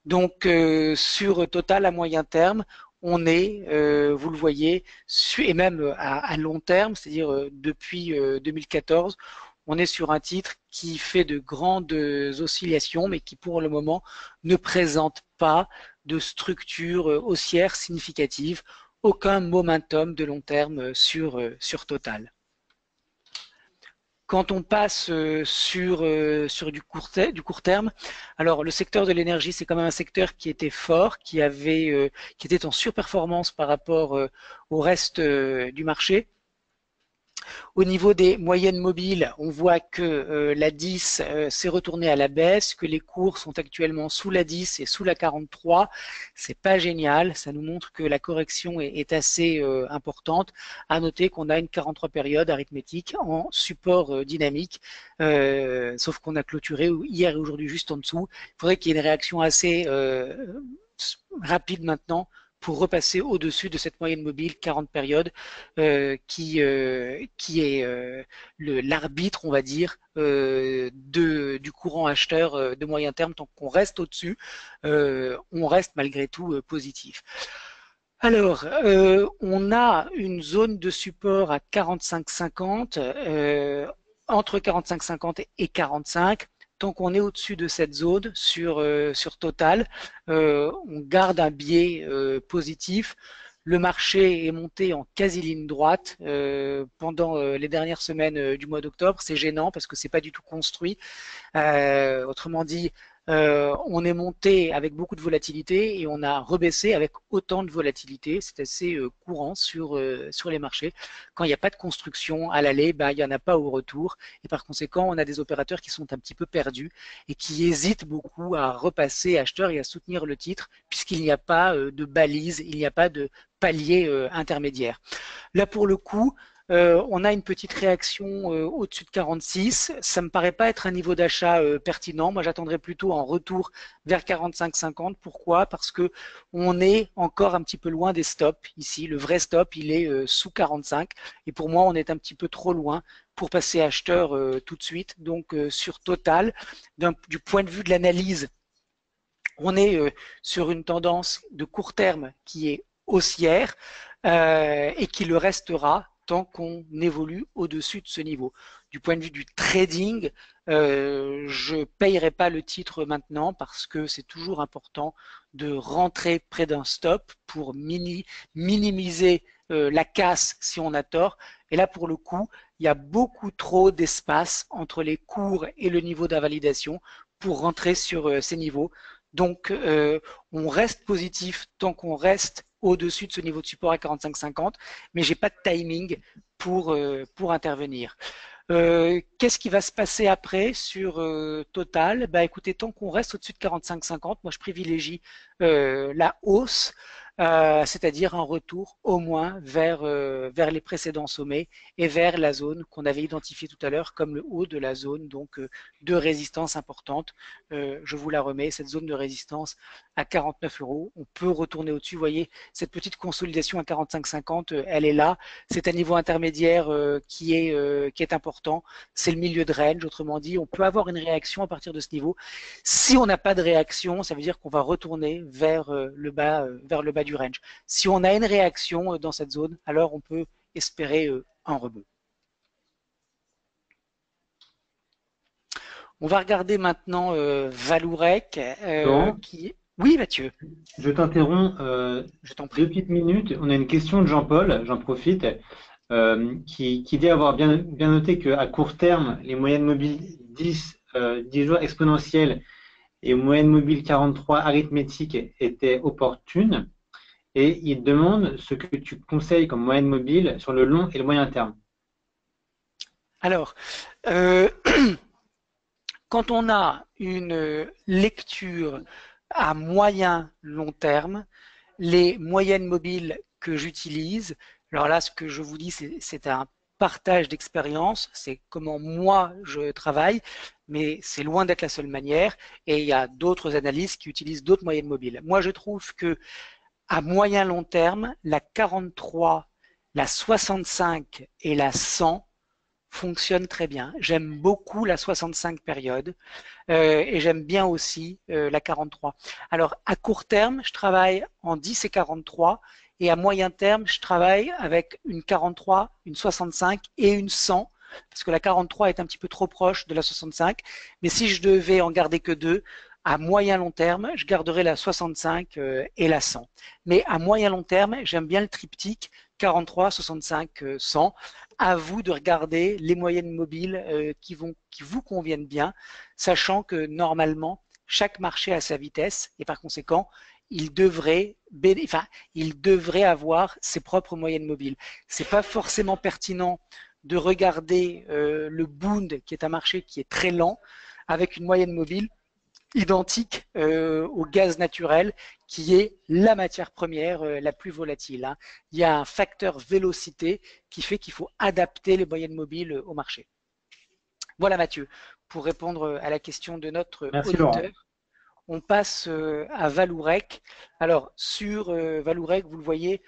Donc, sur Total à moyen terme, on est, vous le voyez, et même à long terme, c'est-à-dire depuis 2014, on est sur un titre qui fait de grandes oscillations, mais qui pour le moment ne présente pas de structure haussière significative, aucun momentum de long terme sur Total. Quand on passe sur du court terme, alors le secteur de l'énergie, c'est quand même un secteur qui était fort, qui était en surperformance par rapport au reste du marché. Au niveau des moyennes mobiles, on voit que la 10 s'est retournée à la baisse, que les cours sont actuellement sous la 10 et sous la 43. C'est pas génial, ça nous montre que la correction est assez importante. À noter qu'on a une 43 période arithmétique en support dynamique, sauf qu'on a clôturé hier et aujourd'hui juste en dessous. Il faudrait qu'il y ait une réaction assez rapide maintenant pour repasser au-dessus de cette moyenne mobile 40 périodes qui est l'arbitre, on va dire, du courant acheteur de moyen terme. Tant qu'on reste au-dessus, on reste malgré tout positif. Alors, on a une zone de support à 45,50, entre 45,50 et 45. Tant qu'on est au-dessus de cette zone sur Total, on garde un biais positif. Le marché est monté en quasi-ligne droite pendant les dernières semaines du mois d'octobre. C'est gênant parce que c'est pas du tout construit. Autrement dit, on est monté avec beaucoup de volatilité et on a rebaissé avec autant de volatilité. C'est assez courant sur les marchés. Quand il n'y a pas de construction à l'aller, ben, il n'y en a pas au retour. Et par conséquent, on a des opérateurs qui sont un petit peu perdus et qui hésitent beaucoup à repasser acheteur et à soutenir le titre puisqu'il n'y a pas de balise, il n'y a pas de palier intermédiaire. Là, pour le coup, on a une petite réaction au-dessus de 46. Ça me paraît pas être un niveau d'achat pertinent. Moi, j'attendrais plutôt un retour vers 45,50. Pourquoi? Parce que on est encore un petit peu loin des stops ici. Le vrai stop, il est sous 45. Et pour moi, on est un petit peu trop loin pour passer acheteur tout de suite. Donc, sur Total, du point de vue de l'analyse, on est sur une tendance de court terme qui est haussière et qui le restera tant qu'on évolue au-dessus de ce niveau. Du point de vue du trading, je ne payerai pas le titre maintenant parce que c'est toujours important de rentrer près d'un stop pour minimiser la casse si on a tort. Et là, pour le coup, il y a beaucoup trop d'espace entre les cours et le niveau d'invalidation pour rentrer sur ces niveaux. Donc, on reste positif tant qu'on reste au-dessus de ce niveau de support à 45,50, mais j'ai pas de timing pour intervenir. Qu'est-ce qui va se passer après sur Total? Bah, écoutez, tant qu'on reste au-dessus de 45,50, moi je privilégie la hausse, c'est-à-dire un retour au moins vers les précédents sommets et vers la zone qu'on avait identifiée tout à l'heure comme le haut de la zone donc de résistance importante. Je vous la remets, cette zone de résistance à 49 euros. On peut retourner au-dessus. Vous voyez, cette petite consolidation à 45,50, elle est là. C'est un niveau intermédiaire qui est important. C'est le milieu de range. Autrement dit, on peut avoir une réaction à partir de ce niveau. Si on n'a pas de réaction, ça veut dire qu'on va retourner vers le bas du range. Si on a une réaction dans cette zone, alors on peut espérer un rebond. On va regarder maintenant Valourec qui... Oui, Mathieu. Je t'interromps Je t'en prie. 2 petites minutes. On a une question de Jean-Paul, j'en profite, qui dit avoir bien noté qu'à court terme, les moyennes mobiles 10 jours exponentielles et moyenne mobile 43 arithmétique étaient opportunes. Et il demande ce que tu conseilles comme moyenne mobile sur le long et le moyen terme. Alors, quand on a une lecture à moyen long terme, les moyennes mobiles que j'utilise, alors là, ce que je vous dis, c'est un partage d'expérience, c'est comment moi je travaille, mais c'est loin d'être la seule manière, et il y a d'autres analystes qui utilisent d'autres moyennes mobiles. Moi, je trouve que à moyen long terme, la 43, la 65 et la 100 fonctionne très bien. J'aime beaucoup la 65 période et j'aime bien aussi la 43. Alors, à court terme, je travaille en 10 et 43 et à moyen terme, je travaille avec une 43, une 65 et une 100 parce que la 43 est un petit peu trop proche de la 65. Mais si je devais en garder que deux, à moyen long terme, je garderai la 65 et la 100. Mais à moyen long terme, j'aime bien le triptyque 43, 65, 100. À vous de regarder les moyennes mobiles qui vous conviennent bien, sachant que normalement, chaque marché a sa vitesse et par conséquent, il devrait avoir ses propres moyennes mobiles. C'est pas forcément pertinent de regarder le Bund, qui est un marché qui est très lent, avec une moyenne mobile identique au gaz naturel, qui est la matière première la plus volatile. Hein. Il y a un facteur vélocité qui fait qu'il faut adapter les moyennes mobiles au marché. Voilà Mathieu, pour répondre à la question de notre Merci auditeur. Laurent. On passe à Valourec. Alors sur Valourec, vous le voyez,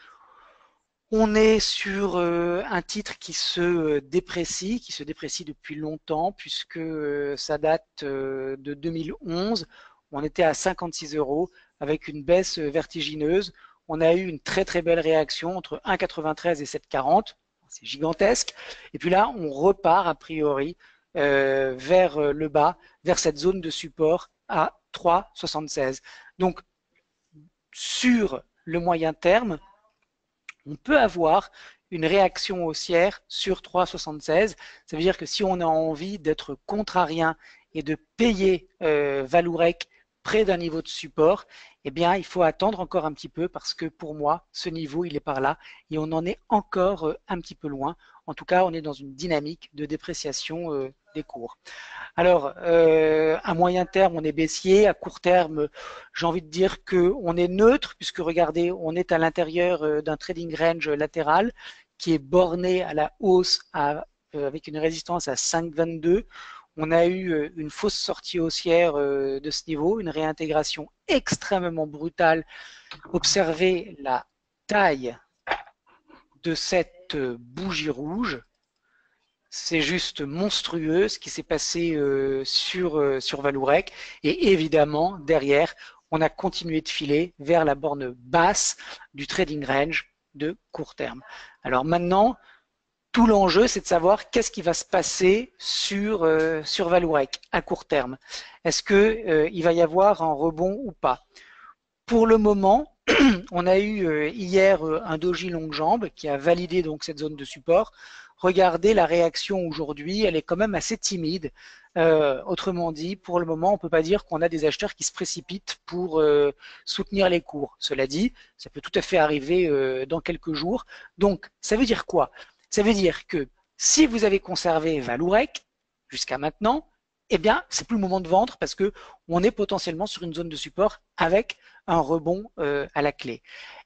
on est sur un titre qui se déprécie depuis longtemps, puisque ça date de 2011. On était à 56 euros avec une baisse vertigineuse. On a eu une très très belle réaction entre 1,93 et 7,40. C'est gigantesque. Et puis là, on repart a priori vers le bas, vers cette zone de support à 3,76. Donc, sur le moyen terme, on peut avoir une réaction haussière sur 3,76. Ça veut dire que si on a envie d'être contrarien et de payer Valourec près d'un niveau de support, eh bien, il faut attendre encore un petit peu parce que pour moi, ce niveau, il est par là et on en est encore un petit peu loin. En tout cas, on est dans une dynamique de dépréciation des cours. Alors, à moyen terme, on est baissier. À court terme, j'ai envie de dire qu'on est neutre, puisque regardez, on est à l'intérieur d'un trading range latéral qui est borné à la hausse avec une résistance à 5,22. On a eu une fausse sortie haussière de ce niveau, une réintégration extrêmement brutale. Observez la taille de cette bougie rouge. C'est juste monstrueux ce qui s'est passé sur Valourec. Et évidemment, derrière, on a continué de filer vers la borne basse du trading range de court terme. Alors maintenant, tout l'enjeu, c'est de savoir qu'est-ce qui va se passer sur Valourec à court terme. Est-ce qu'il va y avoir un rebond ou pas? Pour le moment, on a eu hier un doji longue jambe qui a validé donc cette zone de support. Regardez la réaction aujourd'hui, elle est quand même assez timide. Autrement dit, pour le moment, on ne peut pas dire qu'on a des acheteurs qui se précipitent pour soutenir les cours. Cela dit, ça peut tout à fait arriver dans quelques jours. Donc, ça veut dire quoi? Ça veut dire que si vous avez conservé Valourec jusqu'à maintenant, eh bien, c'est plus le moment de vendre parce que on est potentiellement sur une zone de support avec un rebond à la clé.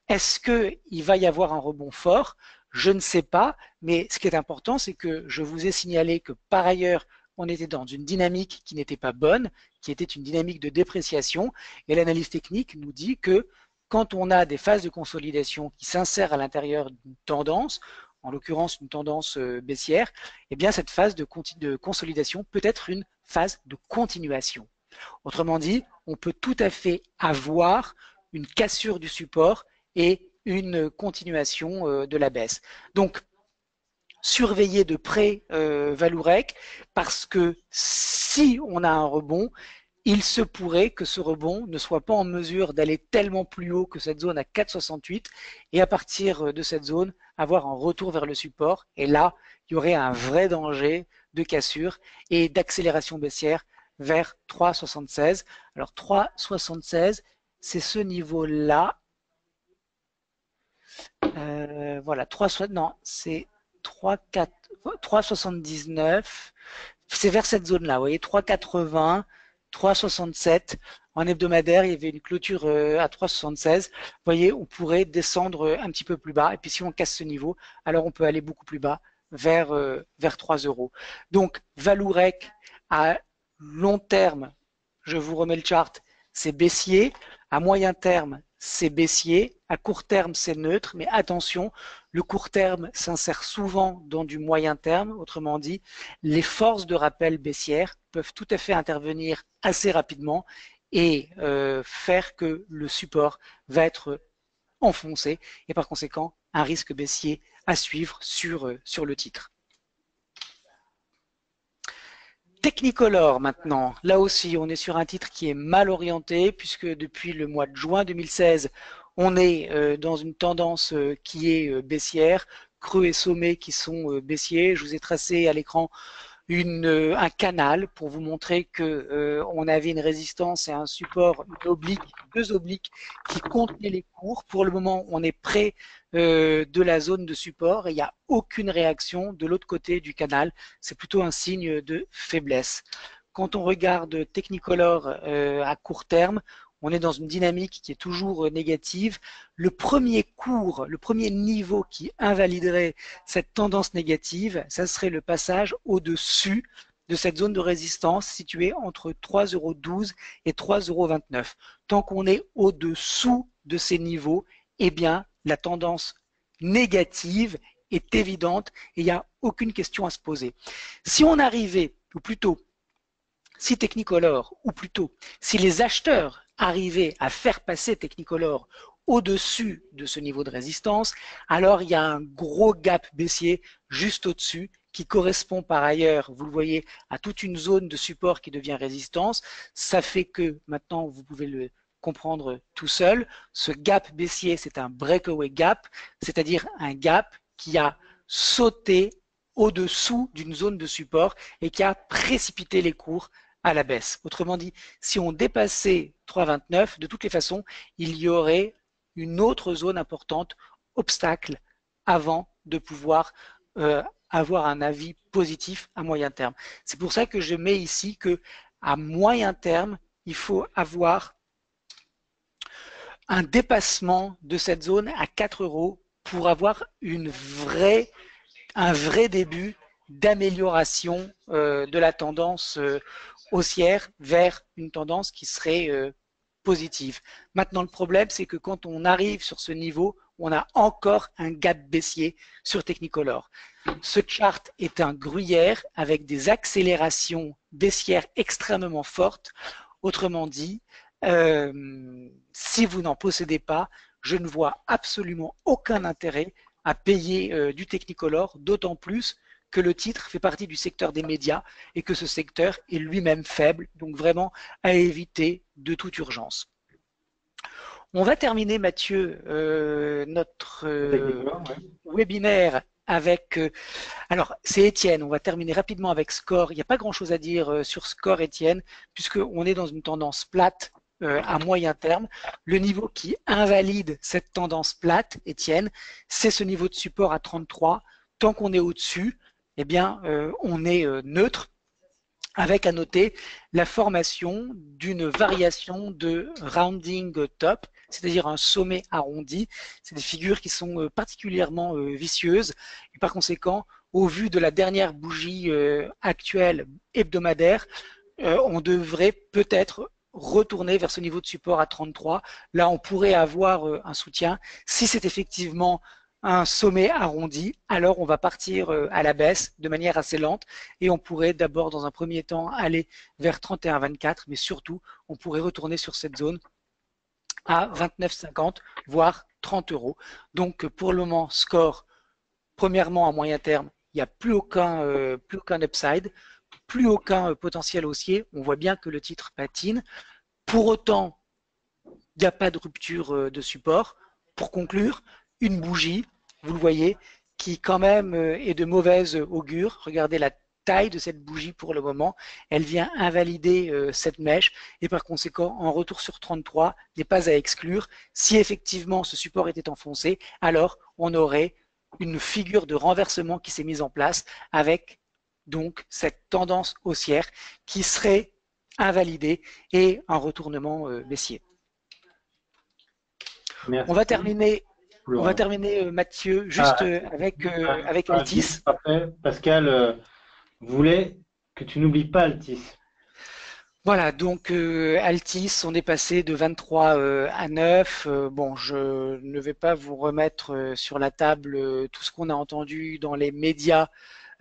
Est-ce qu'il va y avoir un rebond fort? Je ne sais pas, mais ce qui est important, c'est que je vous ai signalé que par ailleurs, on était dans une dynamique qui n'était pas bonne, qui était une dynamique de dépréciation, et l'analyse technique nous dit que quand on a des phases de consolidation qui s'insèrent à l'intérieur d'une tendance, en l'occurrence une tendance baissière, eh bien cette phase de consolidation peut être une phase de continuation. Autrement dit, on peut tout à fait avoir une cassure du support et une continuation de la baisse. Donc, surveiller de près Valourec parce que si on a un rebond, il se pourrait que ce rebond ne soit pas en mesure d'aller tellement plus haut que cette zone à 4,68 et à partir de cette zone, avoir un retour vers le support. Et là, il y aurait un vrai danger de cassure et d'accélération baissière vers 3,76. Alors 3,76, c'est ce niveau-là. Voilà, 3, non, c'est 3,79. C'est vers cette zone-là, vous voyez, 3,80, 3,67. En hebdomadaire, il y avait une clôture à 3,76. Vous voyez, on pourrait descendre un petit peu plus bas. Et puis si on casse ce niveau, alors on peut aller beaucoup plus bas vers 3 euros. Donc, Valourec, à long terme, je vous remets le chart, c'est baissier. À moyen terme, c'est baissier, à court terme, c'est neutre, mais attention, le court terme s'insère souvent dans du moyen terme, autrement dit, les forces de rappel baissières peuvent tout à fait intervenir assez rapidement et faire que le support va être enfoncé et par conséquent un risque baissier à suivre sur le titre. Technicolor maintenant, là aussi on est sur un titre qui est mal orienté puisque depuis le mois de juin 2016 on est dans une tendance qui est baissière, creux et sommets qui sont baissiers. Je vous ai tracé à l'écran un canal pour vous montrer que on avait une résistance et un support, une oblique, deux obliques qui contenaient les cours. Pour le moment, on est près de la zone de support et il n'y a aucune réaction de l'autre côté du canal. C'est plutôt un signe de faiblesse. Quand on regarde Technicolor à court terme, on est dans une dynamique qui est toujours négative. Le premier cours, le premier niveau qui invaliderait cette tendance négative, ça serait le passage au-dessus de cette zone de résistance située entre 3,12 € et 3,29 €. Tant qu'on est au-dessous de ces niveaux, eh bien, la tendance négative est évidente et il n'y a aucune question à se poser. Si on arrivait, ou plutôt, si Technicolor, ou plutôt, si les acheteurs arrivaient à faire passer Technicolor au-dessus de ce niveau de résistance, alors il y a un gros gap baissier juste au-dessus qui correspond par ailleurs, vous le voyez, à toute une zone de support qui devient résistance. Ça fait que maintenant, vous pouvez le comprendre tout seul. Ce gap baissier, c'est un breakaway gap, c'est-à-dire un gap qui a sauté au-dessous d'une zone de support et qui a précipité les cours à la baisse. Autrement dit, si on dépassait 3,29, de toutes les façons, il y aurait une autre zone importante, obstacle, avant de pouvoir avoir un avis positif à moyen terme. C'est pour ça que je mets ici que à moyen terme, il faut avoir un dépassement de cette zone à 4 € pour avoir un vrai début d'amélioration de la tendance haussière vers une tendance qui serait positive. Maintenant, le problème, c'est que quand on arrive sur ce niveau, on a encore un gap baissier sur Technicolor. Ce chart est un gruyère avec des accélérations baissières extrêmement fortes. Autrement dit, si vous n'en possédez pas, je ne vois absolument aucun intérêt à payer du Technicolor, d'autant plus que le titre fait partie du secteur des médias et que ce secteur est lui-même faible, donc vraiment à éviter de toute urgence. On va terminer, Mathieu, notre webinaire avec... alors, c'est Étienne, on va terminer rapidement avec Score. Il n'y a pas grand-chose à dire sur Score, Étienne, puisqu'on est dans une tendance plate à moyen terme. Le niveau qui invalide cette tendance plate, Étienne, c'est ce niveau de support à 33. Tant qu'on est au-dessus, eh bien, on est neutre, avec à noter la formation d'une variation de rounding top, c'est-à-dire un sommet arrondi. C'est des figures qui sont particulièrement vicieuses et par conséquent, au vu de la dernière bougie actuelle hebdomadaire, on devrait peut-être retourner vers ce niveau de support à 33. Là, on pourrait avoir un soutien. Si c'est effectivement un sommet arrondi, alors on va partir à la baisse de manière assez lente et on pourrait d'abord dans un premier temps aller vers 31,24, mais surtout on pourrait retourner sur cette zone à 29,50 voire 30 €. Donc pour le moment, Score, premièrement à moyen terme, il n'y a plus aucun upside, plus aucun potentiel haussier. On voit bien que le titre patine. Pour autant, il n'y a pas de rupture de support. Pour conclure, une bougie, vous le voyez, qui quand même est de mauvaise augure. Regardez la taille de cette bougie pour le moment. Elle vient invalider cette mèche et par conséquent, en retour sur 33 n'est pas à exclure. Si effectivement ce support était enfoncé, alors on aurait une figure de renversement qui s'est mise en place avec donc cette tendance haussière qui serait invalidée et un retournement baissier. Merci. On va terminer, Mathieu, juste avec Altis. Parfait. Pascal voulait que tu n'oublies pas Altis. Voilà, donc Altis, on est passé de 23 à 9. Bon, je ne vais pas vous remettre sur la table tout ce qu'on a entendu dans les médias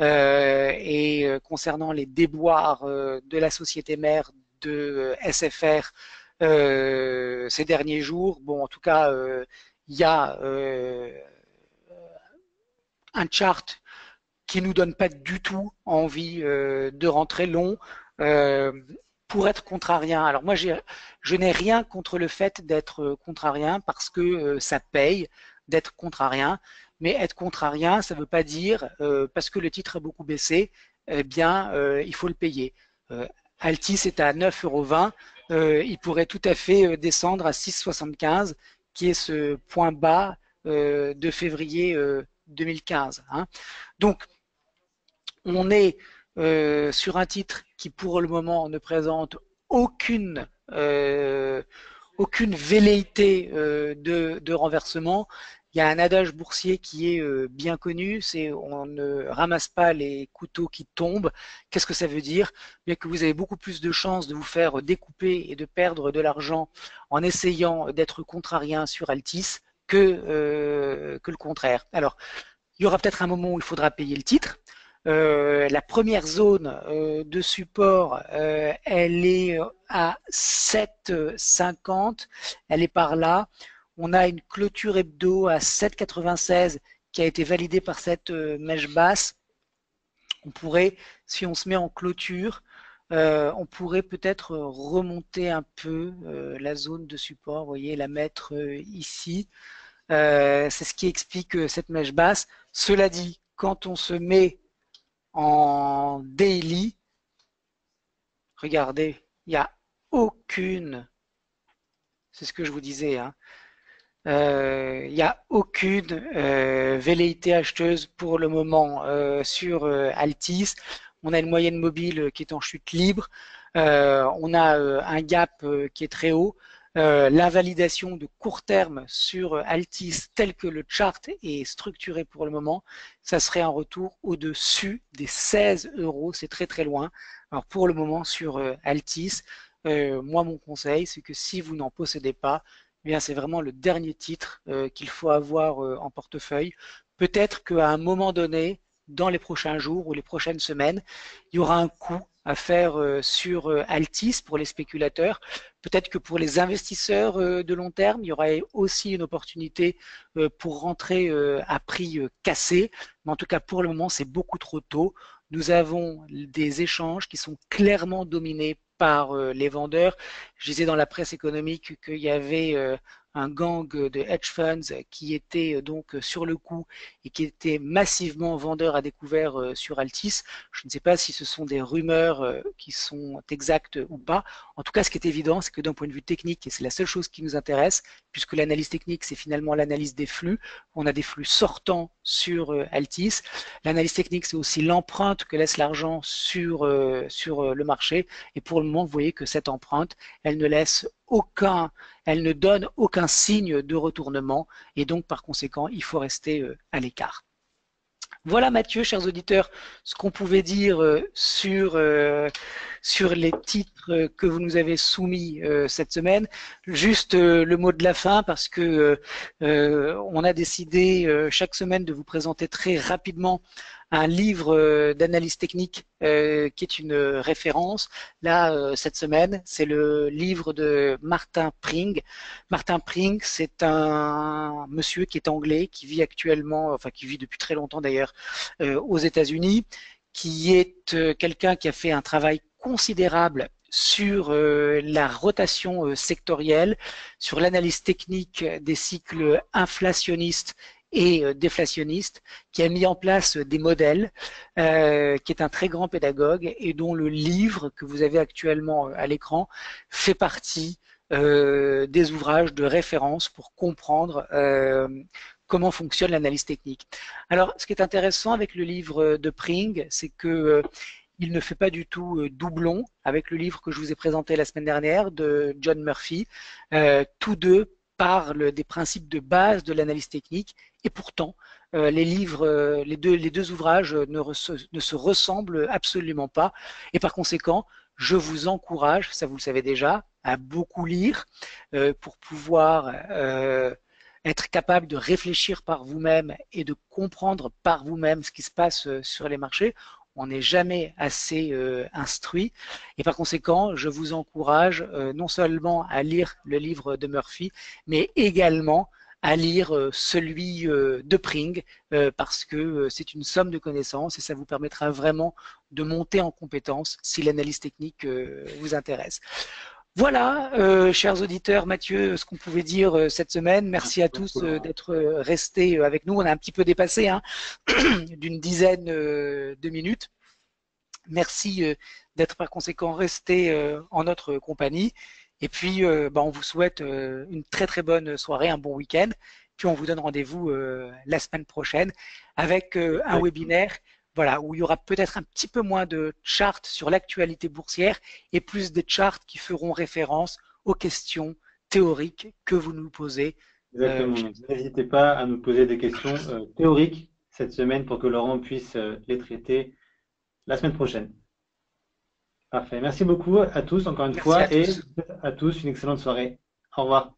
et concernant les déboires de la société mère de SFR ces derniers jours. Bon, en tout cas, il y a un chart qui nous donne pas du tout envie de rentrer long. Euh, pour être contrarien, alors moi je n'ai rien contre le fait d'être contrarien parce que ça paye d'être contrarien, mais être contrarien, ça ne veut pas dire parce que le titre a beaucoup baissé, eh bien il faut le payer. Euh, Altis est à 9,20 €, il pourrait tout à fait descendre à 6,75 €, qui est ce point bas de février 2015. Hein. Donc on est sur un titre qui pour le moment ne présente aucune aucune velléité de renversement. Il y a un adage boursier qui est bien connu, c'est on ne ramasse pas les couteaux qui tombent. Qu'est-ce que ça veut dire? Bien que vous avez beaucoup plus de chances de vous faire découper et de perdre de l'argent en essayant d'être contrarien sur Altis que le contraire. Alors, il y aura peut-être un moment où il faudra payer le titre. La première zone de support, elle est à 7,50, elle est par là. On a une clôture hebdo à 7,96 qui a été validée par cette mèche basse. On pourrait, si on se met en clôture, on pourrait peut-être remonter un peu la zone de support, vous voyez, la mettre ici. C'est ce qui explique cette mèche basse. Cela dit, quand on se met en daily, regardez, il n'y a aucune, c'est ce que je vous disais, hein, il n'y a aucune velléité acheteuse pour le moment sur Altis. On a une moyenne mobile qui est en chute libre. On a un gap qui est très haut. L'invalidation de court terme sur Altis tel que le chart est structuré pour le moment, ça serait un retour au-dessus des 16 €. C'est très très loin. Alors pour le moment sur Altis, moi mon conseil c'est que si vous n'en possédez pas, eh bien c'est vraiment le dernier titre qu'il faut avoir en portefeuille. Peut-être qu'à un moment donné, dans les prochains jours ou les prochaines semaines, il y aura un coup à faire sur Altis pour les spéculateurs. Peut-être que pour les investisseurs de long terme, il y aura aussi une opportunité pour rentrer à prix cassé. Mais en tout cas, pour le moment, c'est beaucoup trop tôt. Nous avons des échanges qui sont clairement dominés par les vendeurs. Je disais dans la presse économique qu'il y avait un gang de hedge funds qui était donc sur le coup et qui était massivement vendeur à découvert sur Altis. Je ne sais pas si ce sont des rumeurs qui sont exactes ou pas. En tout cas, ce qui est évident, c'est que d'un point de vue technique, et c'est la seule chose qui nous intéresse, puisque l'analyse technique, c'est finalement l'analyse des flux, on a des flux sortants sur Altis. L'analyse technique, c'est aussi l'empreinte que laisse l'argent sur le marché. Et pour le moment, vous voyez que cette empreinte, elle ne laisse elle ne donne aucun signe de retournement et donc par conséquent, il faut rester à l'écart. Voilà Mathieu, chers auditeurs, ce qu'on pouvait dire sur les titres que vous nous avez soumis cette semaine. Juste le mot de la fin parce que on a décidé chaque semaine de vous présenter très rapidement un livre d'analyse technique qui est une référence. Là, cette semaine, c'est le livre de Martin Pring. Martin Pring, c'est un monsieur qui est anglais, qui vit actuellement, enfin qui vit depuis très longtemps d'ailleurs, aux États-Unis, qui est quelqu'un qui a fait un travail considérable sur la rotation sectorielle, sur l'analyse technique des cycles inflationnistes et déflationniste, qui a mis en place des modèles, qui est un très grand pédagogue et dont le livre que vous avez actuellement à l'écran fait partie des ouvrages de référence pour comprendre comment fonctionne l'analyse technique. Alors, ce qui est intéressant avec le livre de Pring, c'est que il ne fait pas du tout doublon avec le livre que je vous ai présenté la semaine dernière de John Murphy. Tous deux parlent des principes de base de l'analyse technique et pourtant les livres, les deux ouvrages ne se ressemblent absolument pas et par conséquent Je vous encourage, ça vous le savez déjà, à beaucoup lire pour pouvoir être capable de réfléchir par vous-même et de comprendre par vous-même ce qui se passe sur les marchés. On n'est jamais assez instruit. Et par conséquent, je vous encourage non seulement à lire le livre de Murphy, mais également à lire celui de Pring, parce que c'est une somme de connaissances et ça vous permettra vraiment de monter en compétence si l'analyse technique vous intéresse. Voilà, chers auditeurs, Mathieu, ce qu'on pouvait dire cette semaine. Merci à tous d'être restés avec nous. On a un petit peu dépassé d'une dizaine de minutes. Merci d'être par conséquent restés en notre compagnie. Et puis, on vous souhaite une très très bonne soirée, un bon week-end. Puis on vous donne rendez-vous la semaine prochaine avec un webinaire, voilà, où il y aura peut-être un petit peu moins de charts sur l'actualité boursière et plus de charts qui feront référence aux questions théoriques que vous nous posez. Exactement. Donc, n'hésitez pas à nous poser des questions théoriques cette semaine pour que Laurent puisse les traiter la semaine prochaine. Parfait. Merci beaucoup à tous encore une Merci à fois et tous. à tous une excellente soirée. Au revoir.